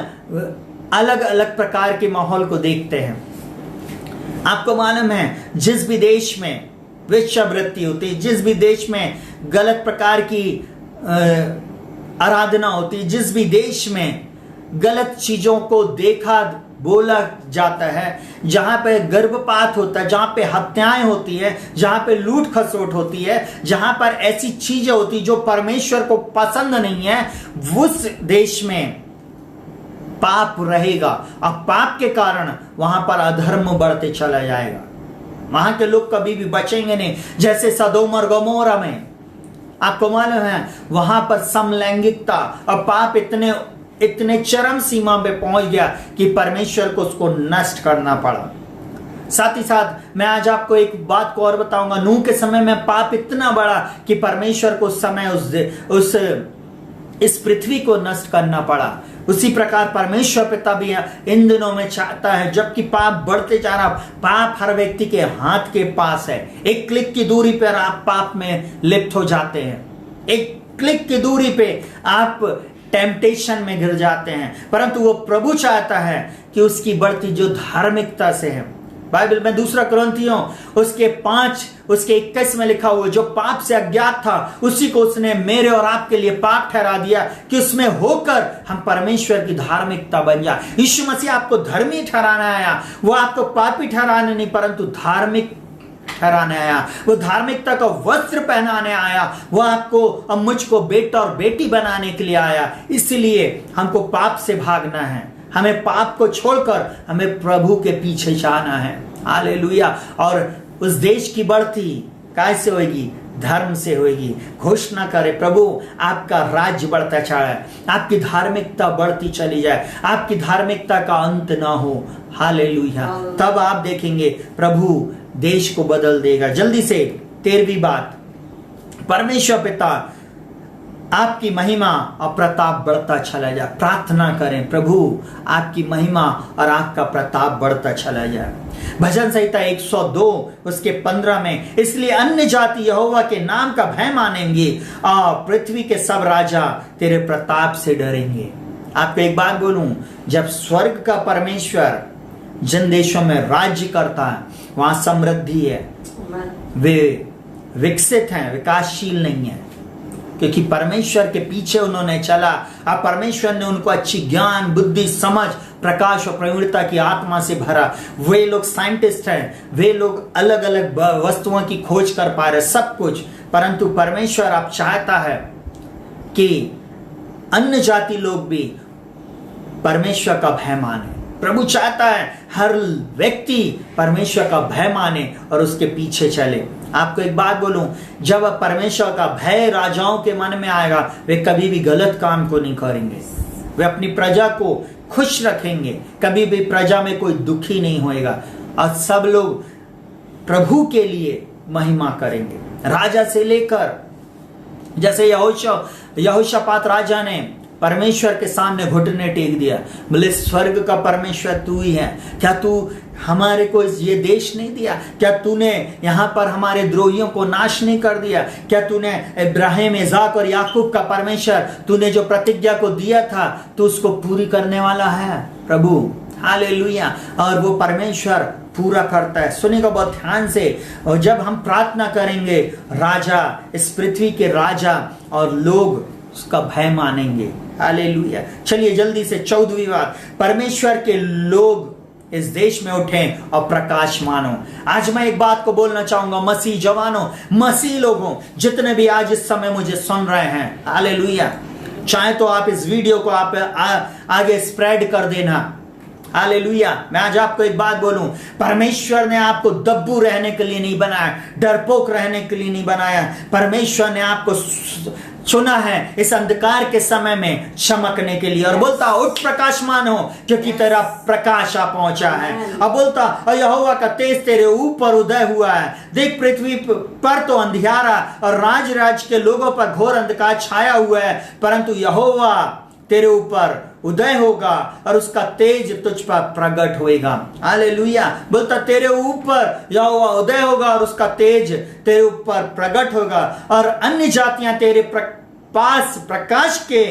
अलग अलग प्रकार के माहौल को देखते हैं। आपको मालूम है, जिस भी देश में वेश्यावृत्ति होती, जिस भी देश में गलत प्रकार की आराधना होती, जिस भी देश में गलत चीजों को देखा बोला जाता है, जहां पे गर्भपात होता है, जहां पे हत्याएं होती है, जहां पे लूट खसोट होती है, जहां पर ऐसी चीजें होती जो परमेश्वर को पसंद नहीं है, उस देश में पाप रहेगा और पाप के कारण वहां पर अधर्म बढ़ते चला जाएगा। वहां के लोग कभी भी बचेंगे नहीं। जैसे सदोम और गमोरा में आपको मालूम है, वहां पर समलैंगिकता और पाप इतने चरम सीमा पे पहुंच गया कि परमेश्वर को उसको नष्ट करना पड़ा। साथ ही साथ मैं आज आपको एक बात को और बताऊंगा, नूह के समय में पाप इतना बड़ा कि परमेश्वर को उस समय इस पृथ्वी को नष्ट करना पड़ा। उसी प्रकार परमेश्वर पिता भी इन दिनों में चाहता है, जबकि पाप बढ़ते जा रहा, पाप हर व्यक्ति के हाथ के पास है। एक क्लिक की दूरी पर आप पाप में लिप्त हो जाते हैं। एक क्लिक की दूरी पे आप टेम्पटेशन में गिर जाते हैं, परंतु वो प्रभु चाहता है कि उसकी बढ़ती जो धार्मिकता से है। बाइबल में 2 कुरिन्थियों उसके 5 उसके 21 में लिखा हुआ, जो पाप से अज्ञात था उसी को उसने मेरे और आपके लिए पाप ठहरा दिया कि उसमें होकर हम परमेश्वर की धार्मिकता बन जाए। यीशु मसीह आपको धर्मी ठहराना आया, वो आपको पापी ठहराने नहीं परंतु धार्मिक ठहराने आया। वो धार्मिकता का वस्त्र पहनाने आया, वो आपको और मुझको बेटा और बेटी बनाने के लिए आया। इसलिए हमको पाप से भागना है, हमें पाप को छोड़कर हमें प्रभु के पीछे जाना है। हालेलुया। और उस देश की बढ़ती कैसे होगी? धर्म से होगी। घोषणा करे, प्रभु आपका राज्य बढ़ता चला, आपकी धार्मिकता बढ़ती चली जाए, आपकी धार्मिकता का अंत ना हो। हालेलुया। तब आप देखेंगे प्रभु देश को बदल देगा। जल्दी से 13वीं बात, परमेश्वर पिता आपकी महिमा और प्रताप बढ़ता चला जाए। प्रार्थना करें, प्रभु आपकी महिमा और आपका प्रताप बढ़ता चला जाए। भजन संहिता 102 उसके 15 में, इसलिए अन्य जाति यहोवा के नाम का भय मानेंगे और पृथ्वी के सब राजा तेरे प्रताप से डरेंगे। आपको एक बात बोलूं, जब स्वर्ग का परमेश्वर जिन देशों में राज्य करता है वहां समृद्धि है, वे विकसित हैं, विकासशील नहीं है, क्योंकि परमेश्वर के पीछे उन्होंने चला और परमेश्वर ने उनको अच्छी ज्ञान, बुद्धि, समझ, प्रकाश और प्रवीणता की आत्मा से भरा। वे लोग साइंटिस्ट हैं, वे लोग अलग अलग वस्तुओं की खोज कर पा रहे सब कुछ, परंतु परमेश्वर आप चाहता है कि अन्य जाति लोग भी परमेश्वर का भय माने। प्रभु चाहता है हर व्यक्ति परमेश्वर का भय माने और उसके पीछे चले। आपको एक बात बोलूं, जब परमेश्वर का भय राजाओं के मन में आएगा, वे कभी भी गलत काम को नहीं करेंगे, वे अपनी प्रजा को खुश रखेंगे, कभी भी प्रजा में कोई दुखी नहीं होएगा और सब लोग प्रभु के लिए महिमा करेंगे। राजा से लेकर, जैसे यहोशापात राजा ने परमेश्वर के सामने घुटने टेक दिया, बोले स्वर्ग का परमेश्वर तू ही है, क्या तू हमारे को ये देश नहीं दिया? क्या तूने यहाँ पर हमारे द्रोहियों को नाश नहीं कर दिया? क्या तूने इब्राहिम, इसाक और याकूब का परमेश्वर, तूने जो प्रतिज्ञा को दिया था तू उसको पूरी करने वाला है प्रभु। हालेलुया। और वो परमेश्वर पूरा करता है। सुनेगा बहुत ध्यान से। और जब हम प्रार्थना करेंगे, राजा, इस पृथ्वी के राजा और लोग उसका भय मानेंगे। हालेलुया। चलिए जल्दी से 14वीं बात, परमेश्वर के लोग इस देश में उठें और प्रकाश मानो। आज मैं एक बात को बोलना चाहूंगा, मसीह जवानों, मसीह लोगों, जितने भी आज इस समय मुझे सुन रहे हैं, हालेलुया, चाहे तो आप इस वीडियो को आप आगे स्प्रेड कर देना। हालेलुया। मैं आज आपको एक बात बोलूं, परमेश्वर ने आपको दब्बू रहने के लिए नहीं बनाया, डरपोक रहने के लिए नहीं बनाया। परमेश्वर ने आपको चुना है इस अंधकार के समय में चमकने के लिए। और बोलता उठ प्रकाशमान हो, क्योंकि तेरा प्रकाश आ पहुंचा है। अब बोलता यहोवा का तेज तेरे ऊपर उदय हुआ है। देख पृथ्वी पर तो अंधियारा और राज के लोगों पर घोर अंधकार छाया हुआ है, परंतु यहोवा तेरे ऊपर उदय होगा और उसका तेज तुझ पर प्रकट होएगा। हालेलुया। बोलता तेरे ऊपर यहोवा उदय होगा और उसका तेज तेरे ऊपर प्रकट होगा और अन्य जातियां तेरे पास प्रकाश के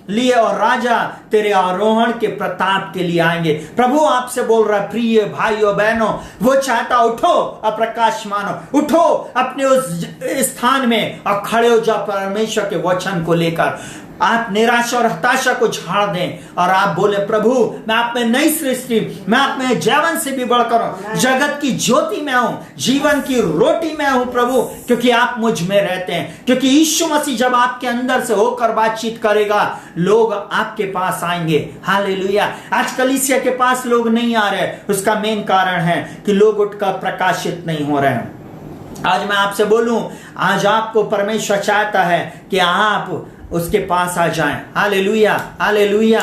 लिए और राजा तेरे आरोहण के प्रताप के लिए आएंगे। प्रभु आपसे बोल रहा है, प्रिय भाइयों बहनों, वो चाहता उठो और प्रकाश मानो, उठो अपने उस स्थान में और खड़े हो जाओ परमेश्वर के वचन को लेकर। आप निराशा और हताशा को झाड़ दें और आप बोले, प्रभु मैं आप में नई सृष्टि, मैं आप में जीवन से भी बढ़कर हूं, जगत की ज्योति में हूं, जीवन की रोटी में हूं प्रभु, क्योंकि आप मुझ में रहते हैं। क्योंकि यीशु मसीह जब आपके अंदर से होकर बातचीत करेगा, लोग आपके पास आएंगे। हालेलुया। आज कलीसिया के पास लोग नहीं आ रहे, उसका मेन कारण है कि लोग उठकर प्रकाशित नहीं हो रहे हैं। आज मैं आपसे बोलूं, आज आपको परमेश्वर चाहता है कि आप उसके पास आ जाएं। Hallelujah, hallelujah,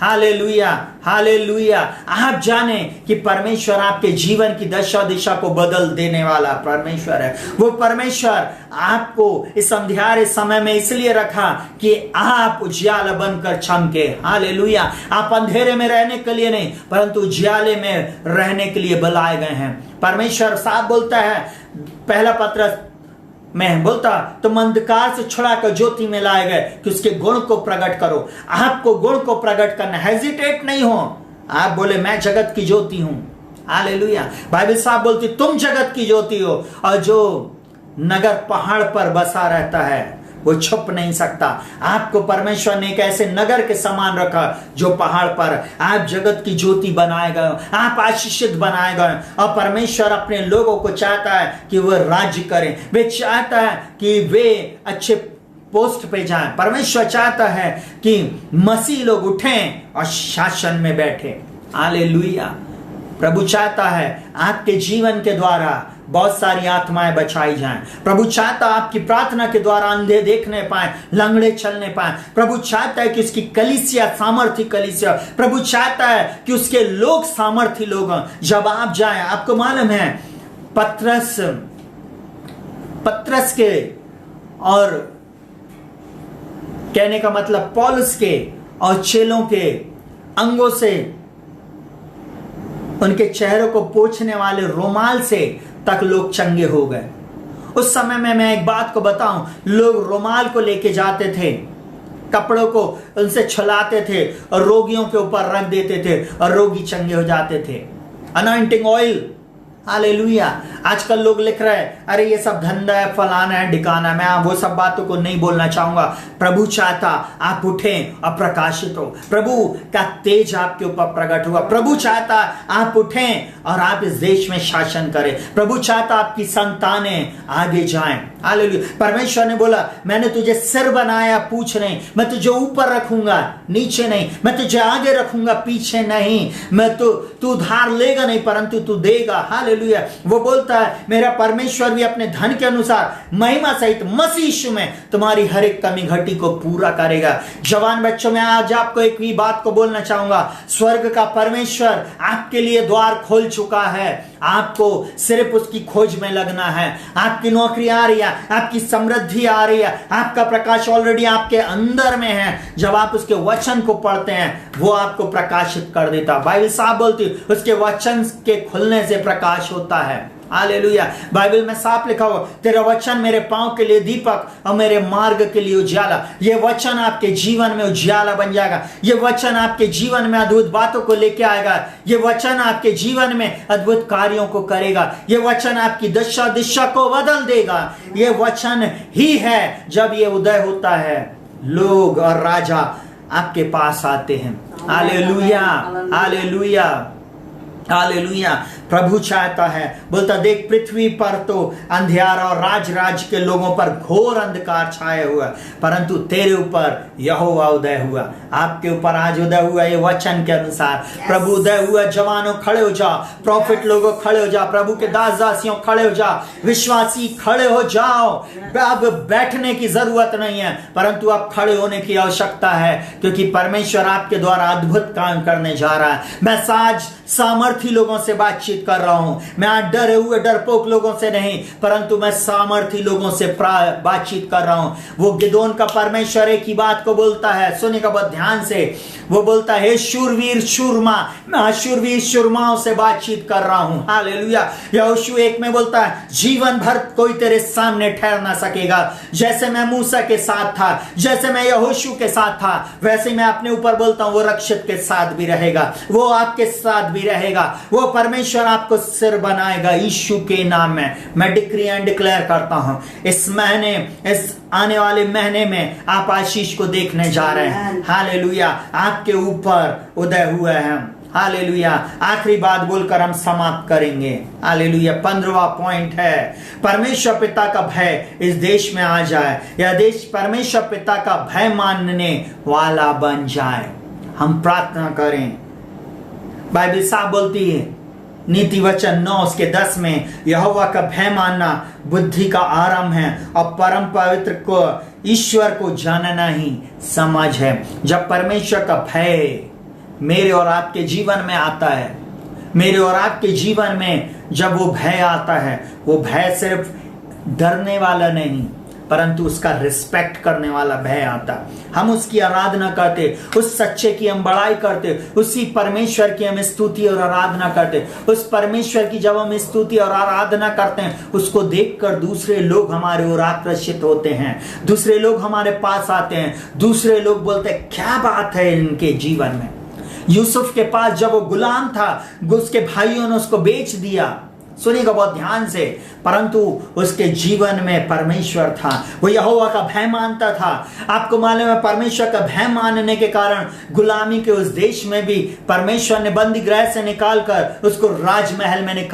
hallelujah, hallelujah. आप जाने कि परमेश्वर आपके जीवन की दशा दिशा को बदल देने वाला परमेश्वर है। वो परमेश्वर आपको इस अंधियारे समय में इसलिए रखा कि आप उजियाला बनकर चमके। हालेलुया। आप अंधेरे में रहने के लिए नहीं, परंतु उजियाले में रहने के लिए बुलाए गए हैं। परमेश्वर साफ बोलता है, पहला पत्रस में बोलता तुम अंधकार से छुड़ाकर ज्योति में लाए गए कि उसके गुण को प्रकट करो। आपको गुण को प्रकट करना, हेजिटेट नहीं हो। आप बोले मैं जगत की ज्योति हूं। हालेलुया। बाइबल साहब बोलती तुम जगत की ज्योति हो, और जो नगर पहाड़ पर बसा रहता है वो छुप नहीं सकता। आपको परमेश्वर ने एक ऐसे नगर के समान रखा जो पहाड़ पर, आप जगत की ज्योति बनाए गए, आप आशीषित बनाए गए। और परमेश्वर अपने लोगों को चाहता है कि वह राज्य करें, वे चाहता है कि वे अच्छे पोस्ट पे जाएं। परमेश्वर चाहता है कि मसीह लोग उठें और शासन में बैठे। हालेलुया। प्रभु चाहता है आपके जीवन के द्वारा बहुत सारी आत्माएं बचाई जाएं। प्रभु चाहता है आपकी प्रार्थना के द्वारा अंधे देखने पाए, लंगड़े चलने पाए। प्रभु चाहता है कि उसकी कलीसिया सामर्थी कलीसिया, प्रभु चाहता है कि उसके लोग सामर्थी लोग हों। जब आप जाएं, आपको मालूम है पत्रस के, और कहने का मतलब पौलुस के और चेलों के अंगों से, उनके चेहरों को पोंछने वाले रुमाल से तक लोग चंगे हो गए। उस समय में मैं एक बात को बताऊं, लोग रुमाल को लेके जाते थे, कपड़ों को उनसे छुलाते थे और रोगियों के ऊपर रख देते थे और रोगी चंगे हो जाते थे। Anointing oil, hallelujah. आजकल लोग लिख रहे हैं अरे ये सब धंधा है, फलाना है, ढिकाना है। मैं वो सब बातों को नहीं बोलना चाहूंगा। प्रभु चाहता आप उठें और प्रकाशित हो, प्रभु का तेज आपके ऊपर प्रकट हुआ। प्रभु चाहता आप उठें और आप इस देश में शासन करें। प्रभु चाहता आपकी संतानें आगे जाएं। हालेलुया। परमेश्वर ने बोला मैंने तुझे सिर बनाया, पूछ नहीं। मैं तुझे ऊपर रखूंगा, नीचे नहीं। मैं तुझे आगे रखूंगा, पीछे नहीं। मैं तू उधार लेगा नहीं परंतु तू देगा। हालेलुया। वो बोलता है मेरा परमेश्वर भी अपने धन के अनुसार महिमा सहित मसीह यीशु में तुम्हारी हर एक कमी घटी को पूरा करेगा। जवान बच्चों, मैं आज आपको एक ही बात को बोलना चाहूंगा, स्वर्ग का परमेश्वर आपके लिए द्वार खोल चुका है। आपको सिर्फ उसकी खोज में लगना है। आपकी नौकरी आ रही है, आपकी समृद्धि आ रही है, आपका प्रकाश ऑलरेडी आपके अंदर में है। जब आप उसके वचन को पढ़ते हैं वो आपको प्रकाशित कर देता। बाइबल साफ बोलती है उसके वचन के खुलने से प्रकाश होता है। हालेलुया। बाइबल में साफ लिखा हुआ तेरा वचन मेरे पांव के लिए दीपक और मेरे मार्ग के लिए उजाला। ये वचन आपके जीवन में उजाला बन जाएगा। ये वचन आपके जीवन में अद्भुत बातों को लेके आएगा। ये वचन आपके जीवन में अद्भुत कार्यों को करेगा। ये वचन आपकी दिशा को बदल देगा। ये वचन ही है जब ये उदय होता है लोग और राजा आपके पास आते हैं। Hallelujah, hallelujah, hallelujah. प्रभु चाहता है, बोलता देख पृथ्वी पर तो अंधियारा और राज के लोगों पर घोर अंधकार छाया हुआ, परंतु तेरे ऊपर यहोवा उदय हुआ। आपके ऊपर आज उदय हुआ ये वचन के अनुसार। प्रभु उदय हुआ। जवानों खड़े हो जाओ, प्रॉफिट लोगों खड़े हो जाओ, प्रभु के दास दासियों खड़े हो जाओ, विश्वासी खड़े हो जाओ। अब बैठने की जरूरत नहीं है परंतु अब खड़े होने की आवश्यकता है, क्योंकि परमेश्वर आपके द्वारा अद्भुत काम करने जा रहा है। मैं आज सामर्थी लोगों से बातचीत कर रहा हूं। मैं आज डरे हुए डरपोक लोगों से नहीं परंतु मैं सामर्थी लोगों से बातचीत कर रहा हूं। वो गिदोन का परमेश्वर एक ही बात को बोलता है, सुनिएगा बहुत ध्यान से। वो बोलता है शूरवीर शूरमा, मैं शूरवीर शूरमाओं से बातचीत कर रहा हूं। हालेलुया। यहोशू 1 में बोलता है जीवन भर कोई तेरे सामने ठहर ना सकेगा। जैसे मैं मूसा के साथ था, जैसे मैं यहोशू के साथ था, वैसे मैं अपने ऊपर बोलता हूं वो रक्षित के साथ भी रहेगा, वो आपके साथ भी रहेगा। वो परमेश्वर आपको सिर बनाएगा यीशु के नाम में। मैं डिक्री एंड डिक्लेयर करता हूं इस महीने, इस आने वाले महीने में आप आशीष को देखने जा रहे हैं। हालेलुया। आपके ऊपर उदय हुए हैं। हालेलुया। आखिरी बात बोलकर हम समाप्त करेंगे। हालेलुया। 15वां पॉइंट है परमेश्वर पिता का भय इस देश में आ जाए। यह देश परमेश्वर पिता का भय मानने वाला बन जाए। हम प्रार्थना करें। बाइबल साफ बोलती है नीति वचन 9:10 में यहोवा का भय मानना बुद्धि का आरंभ है और परम पवित्र को ईश्वर को जानना ही समझ है। जब परमेश्वर का भय मेरे और आपके जीवन में आता है, मेरे और आपके जीवन में जब वो भय आता है, वो भय सिर्फ डरने वाला नहीं परंतु उसका रिस्पेक्ट करने वाला भय आता। हम उसकी आराधना करते, उस सच्चे की हम बड़ाई करते, उसी परमेश्वर की हम स्तुति और आराधना करते। उस परमेश्वर की जब हम स्तुति और आराधना करते हैं, उसको देखकर दूसरे लोग हमारे ओर आकर्षित होते हैं, दूसरे लोग हमारे पास आते हैं, दूसरे लोग बोलते हैं क्या बात है इनके जीवन में। यूसुफ के पास जब वो गुलाम था, उसके भाइयों ने उसको बेच दिया, सुनिएगा बहुत ध्यान से, परंतु उसके जीवन में परमेश्वर था। वो यहोवा का भय मानता था। आपको मालूम है, परमेश्वर का भय मानने के कारण गुलामी के उस देश में भी परमेश्वर ने बंदी गृह से निकालकर उसको राजमहल में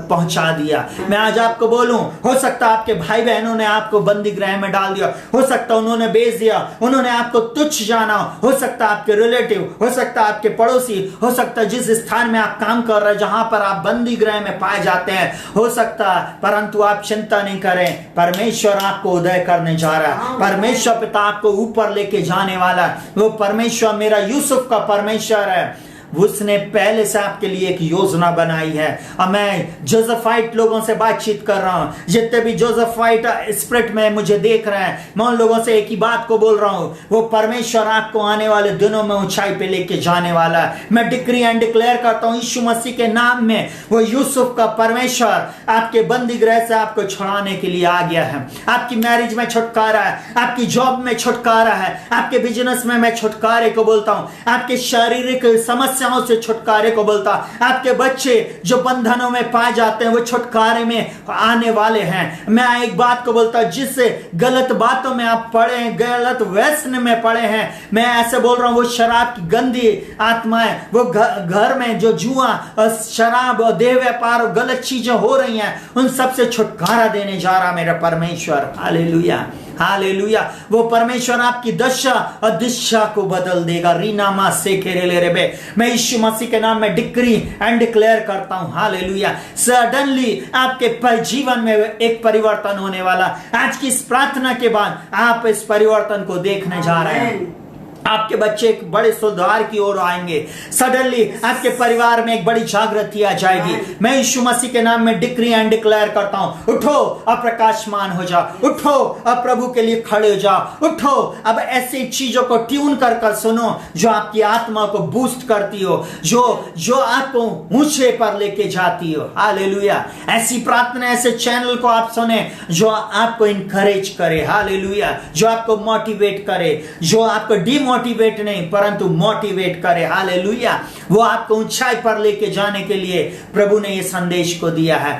पहुंचा दिया। मैं आज आपको बोलूं, हो सकता आपके भाई बहनों ने आपको बंदी गृह में डाल दिया, हो सकता उन्होंने बेच दिया, उन्होंने आपको तुच्छ जाना, हो सकता आपके रिलेटिव, हो सकता आपके पड़ोसी, हो सकता जिस स्थान में आप काम कर रहे हैं जहां पर आप बंदी गृह में पाए जाते हैं, हो सकता, परंतु आप चिंता नहीं करें, परमेश्वर आपको उदय करने जा रहा है। परमेश्वर पिता आपको ऊपर लेके जाने वाला है। वो परमेश्वर मेरा यूसुफ का परमेश्वर है, उसने पहले से आपके लिए एक योजना बनाई है। और मैं जोसेफाइट लोगों से बातचीत कर रहा हूं, जितने भी जोसेफाइट स्पिरिट में मुझे देख रहे हैं, मैं उन लोगों से एक ही बात को बोल रहा हूं, वो परमेश्वर आपको आने वाले दिनों में ऊंचाई पे लेके जाने वाला है। मैं डिक्री एंड डिक्लेयर करता हूं यीशु मसीह के नाम में, वो यूसुफ का परमेश्वर आपके बंदी गृह से आपको छुड़ाने के लिए आ गया है। आपकी मैरिज में छुटकारा है, आपकी जॉब में छुटकारा है, आपके बिजनेस में मैं छुटकारे को बोलता हूं, आपके शारीरिक समस्या से छुटकारे को बोलता। आपके बच्चे जो बंधनों में पाए जाते हैं वो छुटकारे में आने वाले हैं। मैं एक बात को बोलता, जिससे गलत बातों में आप पड़े हैं, गलत व्यसन में पड़े हैं, मैं ऐसे बोल रहा हूं, वो शराब की गंदी आत्माएं, वो घर में जो जुआ और शराब और देह व्यापार और गलत चीजें हो रही हैं, उन सब से छुटकारा देने जा रहा मेरा परमेश्वर। Hallelujah, hallelujah. वो परमेश्वर आपकी दशा और दिशा को बदल देगा। रीनामा से केरेले रेबे, मैं यीशु मसीह के नाम में डिक्री एंड डिक्लेयर करता हूं, हालेलुया। सडनली आपके जीवन में एक परिवर्तन होने वाला। आज की इस प्रार्थना के बाद आप इस परिवर्तन को देखने जा रहे हैं। आपके बच्चे एक बड़े सुधार की ओर आएंगे। सडनली आपके परिवार में एक बड़ी जागृति आ जाएगी। मैं यीशु मसीह के नाम में डिक्री एंड डिक्लेयर करता हूं, उठो और प्रकाशमान हो जाओ, उठो और प्रभु के लिए खड़े हो जाओ, उठो अब ऐसी चीजों को ट्यून कर कर सुनो जो आपकी आत्मा को बूस्ट करती हो, जो आपको ऊंचे पर लेके जाती हो। हालेलुया। ऐसी प्रार्थना, ऐसे चैनल को आप सुने जो आपको इंकरेज करे, हालेलुया, जो आपको मोटिवेट करे, जो आपको मोटिवेट नहीं परंतु मोटिवेट करे, हालेलुया। वो आपको ऊंचाई पर लेके जाने के लिए प्रभु ने ये संदेश को दिया है।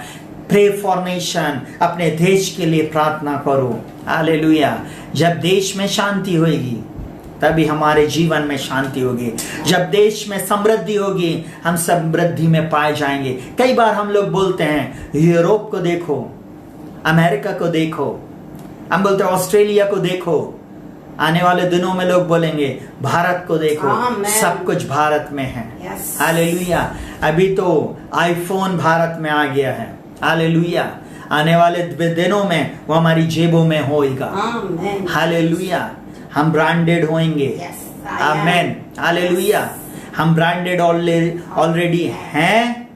प्रे फॉर नेशन, अपने देश के लिए प्रार्थना करो, हालेलुया। जब देश में शांति होगी तभी हमारे जीवन में शांति होगी। जब देश में समृद्धि होगी हम समृद्धि में पाए जाएंगे। कई बार हम लोग बोलते हैं यूरोप को देखो, अमेरिका को देखो, हम बोलते हैं ऑस्ट्रेलिया को देखो, आने वाले दिनों में लोग बोलेंगे भारत को देखो, सब कुछ भारत में है। हालेलुया। अभी तो आईफोन भारत में आ गया है, हालेलुया। आने वाले दिनों में वो हमारी जेबों में होएगा, हालेलुया। हम ब्रांडेड होंगे, आमेन, हालेलुया। हम ब्रांडेड ऑलरेडी हैं,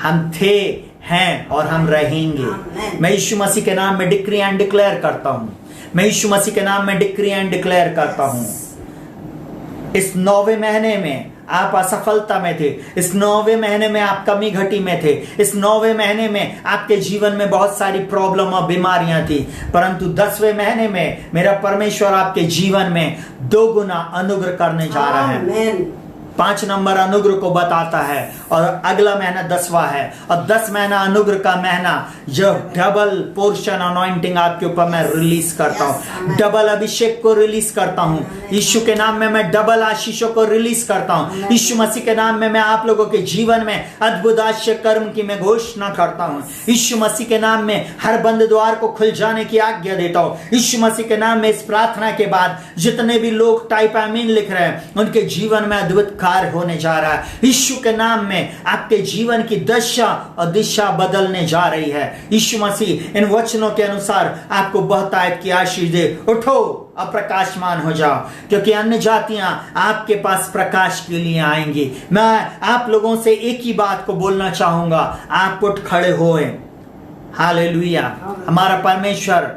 हम थे, हैं और हम रहेंगे। मैं यीशु मसीह के नाम में डिक्री एंड डिक्लेयर करता हूं, मैं यीशु मसीह के नाम में डिक्री एंड डिक्लेयर करता हूं। इस 9वें महीने में आप असफलता में थे, इस 9वें महीने में आप कमी घटी में थे, इस 9वें महीने में आपके जीवन में बहुत सारी प्रॉब्लम और बीमारियां थी, परंतु 10वें महीने में मेरा परमेश्वर आपके जीवन में 2 गुना अनुग्रह करने जा रहा है। 5 नंबर अनुग्रह को बताता है और अगला महीना 10वां है, और 10 महीना अनुग्रह का महीना जो डबल पोर्शन अनॉइंटिंग आपके ऊपर मैं रिलीज करता हूँ, डबल अभिषेक को रिलीज करता हूँ। यीशु के नाम में मैं डबल आशीषों को रिलीज करता हूँ। यीशु मसीह के नाम में मैं आप लोगों के जीवन में अद्भुत आश्चर्य कर्म की मैं घोषणा करता हूँ। यीशु मसीह के नाम में हर बंद द्वार को खुल जाने की आज्ञा देता हूँ। यीशु मसीह के नाम में इस प्रार्थना के बाद जितने भी लोग टाइप आमीन लिख रहे हैं उनके जीवन में अद्भुत कार्य होने जा रहा है। यीशु के नाम में आपके जीवन की दशा और दिशा बदलने जा रही है। यीशु मसीह इन वचनों के अनुसार आपको बहुतायत की आशीष दे। उठो और प्रकाशमान हो जाओ, क्योंकि अन्य जातियां आपके पास प्रकाश के लिए आएंगी। मैं आप लोगों से एक ही बात को बोलना चाहूंगा, आप उठ खड़े होए। हालेलुया। हमारा परमेश्वर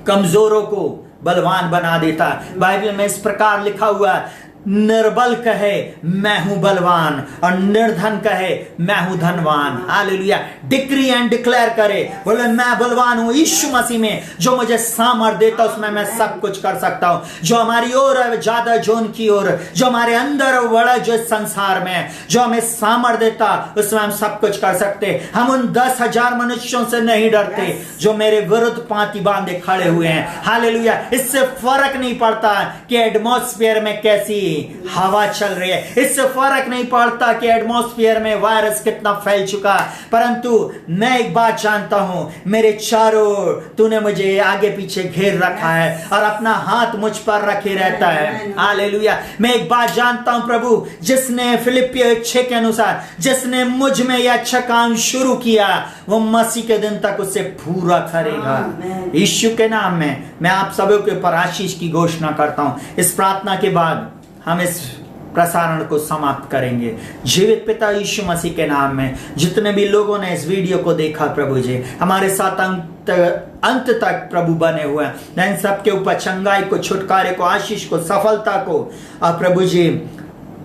कमजोरों को बलवान बना देता है। बाइबल में इस प्रकार लिखा हुआ है, निर्बल कहे मैं हूं बलवान और निर्धन कहे मैं हूं धनवान। हालेलुया। डिक्री एंड डिक्लेयर करे, बोले मैं बलवान हूं यीशु मसीह में, जो मुझे सामर्थ देता उसमें मैं सब कुछ कर सकता हूं। जो हमारी ओर है ज्यादा जो उनकी ओर, जो हमारे अंदर बड़ा जो संसार में जो हमें सामर्थ देता उसमें हम सब कुछ कर सकते। हम उन 10,000 मनुष्यों से नहीं डरते जो मेरे विरुद्ध पांति बांधे खड़े हुए हैं। हालेलुया। इससे फर्क नहीं पड़ता कि एटमॉस्फेयर में कैसी हवा चल रही है, इससे फर्क नहीं पड़ता कि एटमॉस्फेयर में वायरस कितना फैल चुका, परंतु मैं एक बात जानता हूं, मेरे चारों तूने मुझे आगे पीछे घेर रखा है और अपना हाथ मुझ पर रखे रहता है। हालेलुया। मैं एक बात जानता हूं प्रभु, जिसने फिलिपियों 6 के अनुसार जिसने मुझ में यह अच्छा काम शुरू किया वो मसीह के दिन तक उसे पूरा करेगा। यीशु के नाम में मैं आप सभी के ऊपर आशीष की घोषणा करता हूं। इस प्रार्थना के बाद हम इस प्रसारण को समाप्त करेंगे। जीवित पिता यीशु मसीह के नाम में जितने भी लोगों ने इस वीडियो को देखा प्रभु जी, हमारे साथ अंत तक प्रभु बने हुए हैं, इन सबके ऊपर चंगाई को, छुटकारे को, आशीष को, सफलता को और प्रभु जी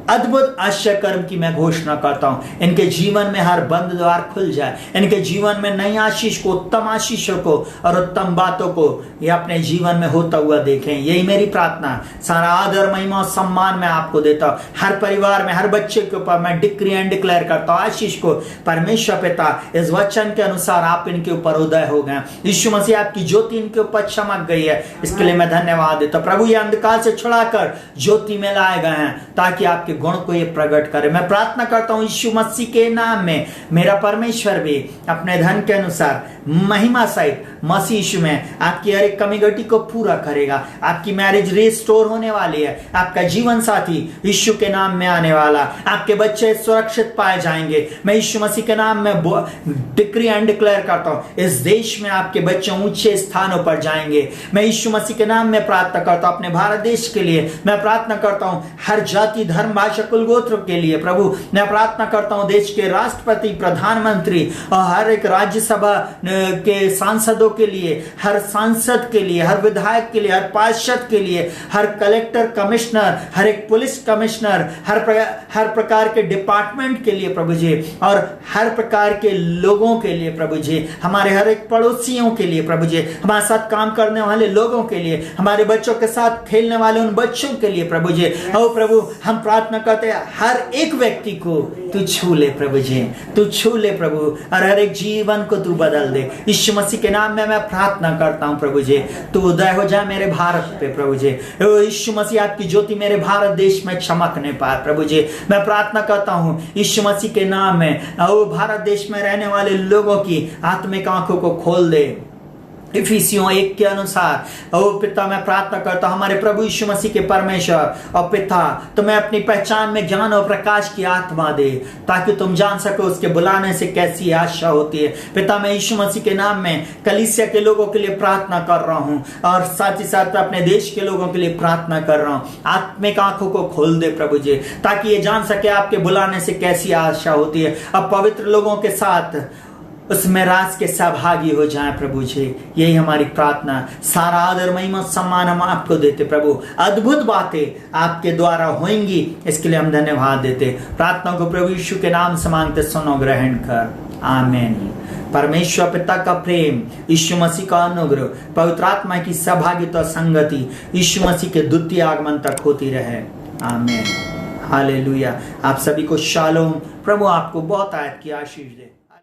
अद्भुत आश्चर्य कर्म की मैं घोषणा करता हूं। इनके जीवन में हर बंद द्वार खुल जाए, इनके जीवन में नई आशीष को, उत्तम आशीषों को और उत्तम बातों को ये अपने जीवन में होता हुआ देखें। यही मेरी प्रार्थना। सारा आदर, महिमा और सम्मान मैं आपको देता हूं। हर परिवार में, हर बच्चे के ऊपर मैं डिक्री एंड डिक्लेयर करता हूं आशीष को। परमेश्वर पिता इस वचन के अनुसार आप इनके ऊपर उदय हो गए। यीशु मसीह आपकी ज्योति इनके ऊपर चमक गई है, इसके लिए मैं धन्यवाद देता हूं। प्रभु ये अंधकार से छुड़ाकर ज्योति में लाए गए हैं ताकि आपके गुण को ये प्रकट करे। मैं प्रार्थना करता हूं यीशु मसीह के नाम में, मेरा परमेश्वर भी अपने धन के अनुसार महिमा सहित मसीह यीशु में आपकी हर एक कमी घटी को पूरा करेगा। आपकी मैरिज रिस्टोर होने वाली है, आपका जीवन साथी यीशु के नाम में आने वाला, आपके बच्चे सुरक्षित पाए जाएंगे। मैं यीशु मसीह के नाम में डिक्री एंड डिक्लेयर करता हूं इस देश में आपके बच्चे ऊंचे स्थानों पर जाएंगे। मैं यीशु मसीह के नाम में प्रार्थना करता हूं अपने भारत देश के लिए। मैं प्रार्थना करता हूं हर जाति, धर्म, भाषा, कुल, गोत्र के लिए। प्रभु मैं प्रार्थना करता हूं देश के राष्ट्रपति, प्रधानमंत्री और हर एक राज्यसभा के सांसदों के लिए, हर सांसद के लिए, हर विधायक के लिए, हर पार्षद के लिए, हर कलेक्टर, कमिश्नर, हर एक पुलिस कमिश्नर, हर प्रकार के डिपार्टमेंट के लिए प्रभु जी, और हर प्रकार के लोगों के लिए प्रभु जी, हमारे हर एक पड़ोसियों के लिए प्रभु जी, हमारे साथ काम करने वाले लोगों के लिए, हमारे बच्चों के साथ खेलने वाले उन बच्चों के लिए प्रभु जी। और प्रभु हम प्रार्थना करते हैं हर एक व्यक्ति को तू छू ले प्रभु जी, तू छू ले प्रभु, और हर एक जीवन को तू बदल दे। यीशु मसीह के नाम में मैं प्रार्थना करता हूं प्रभु जी, तू उदय हो जाए मेरे भारत पे प्रभु जी। यीशु मसीह आपकी ज्योति मेरे भारत देश में चमकने पाए प्रभु जी। मैं प्रार्थना करता हूं यीशु मसीह के नाम में और भारत देश में रहने वाले लोगों की आत्मिक आंखों को खोल दे। इफिसियों 1 के अनुसार ओ पिता मैं प्रार्थना करता हूं हमारे प्रभु यीशु मसीह के परमेश्वर और पिता तुम्हें अपनी पहचान में ज्ञान और प्रकाश की आत्मा दे ताकि तुम जान सको उसके बुलाने से कैसी आशा होती है। पिता मैं यीशु मसीह के नाम में कलीसिया के लोगों के लिए प्रार्थना कर रहा हूं और साथ ही साथ अपने देश के लोगों के लिए प्रार्थना कर रहा हूं। आत्मिक आंखों को खोल दे प्रभु जी ताकि ये जान सके आपके बुलाने से कैसी आशा होती है। अब पवित्र लोगों के साथ उस मेराज के सहभागी हो जाएं प्रभु जी, यही हमारी प्रार्थना। सारा आदर, महिमा, सम्मान हम आपको देते प्रभु। अद्भुत बातें आपके द्वारा होंगी, इसके लिए हम धन्यवाद देते। प्रार्थना को प्रभु यीशु के नाम से मांगते, सुनो ग्रहण कर, आमीन। परमेश्वर पिता का प्रेम, यीशु मसीह का अनुग्रह, पवित्र आत्मा की सहभागिता, संगति यीशु मसीह के द्वितीय आगमन तक होती रहे, आमीन। हालेलुया। आप सभी को शालोम। प्रभु आपको बहुत आयत की आशीष दे।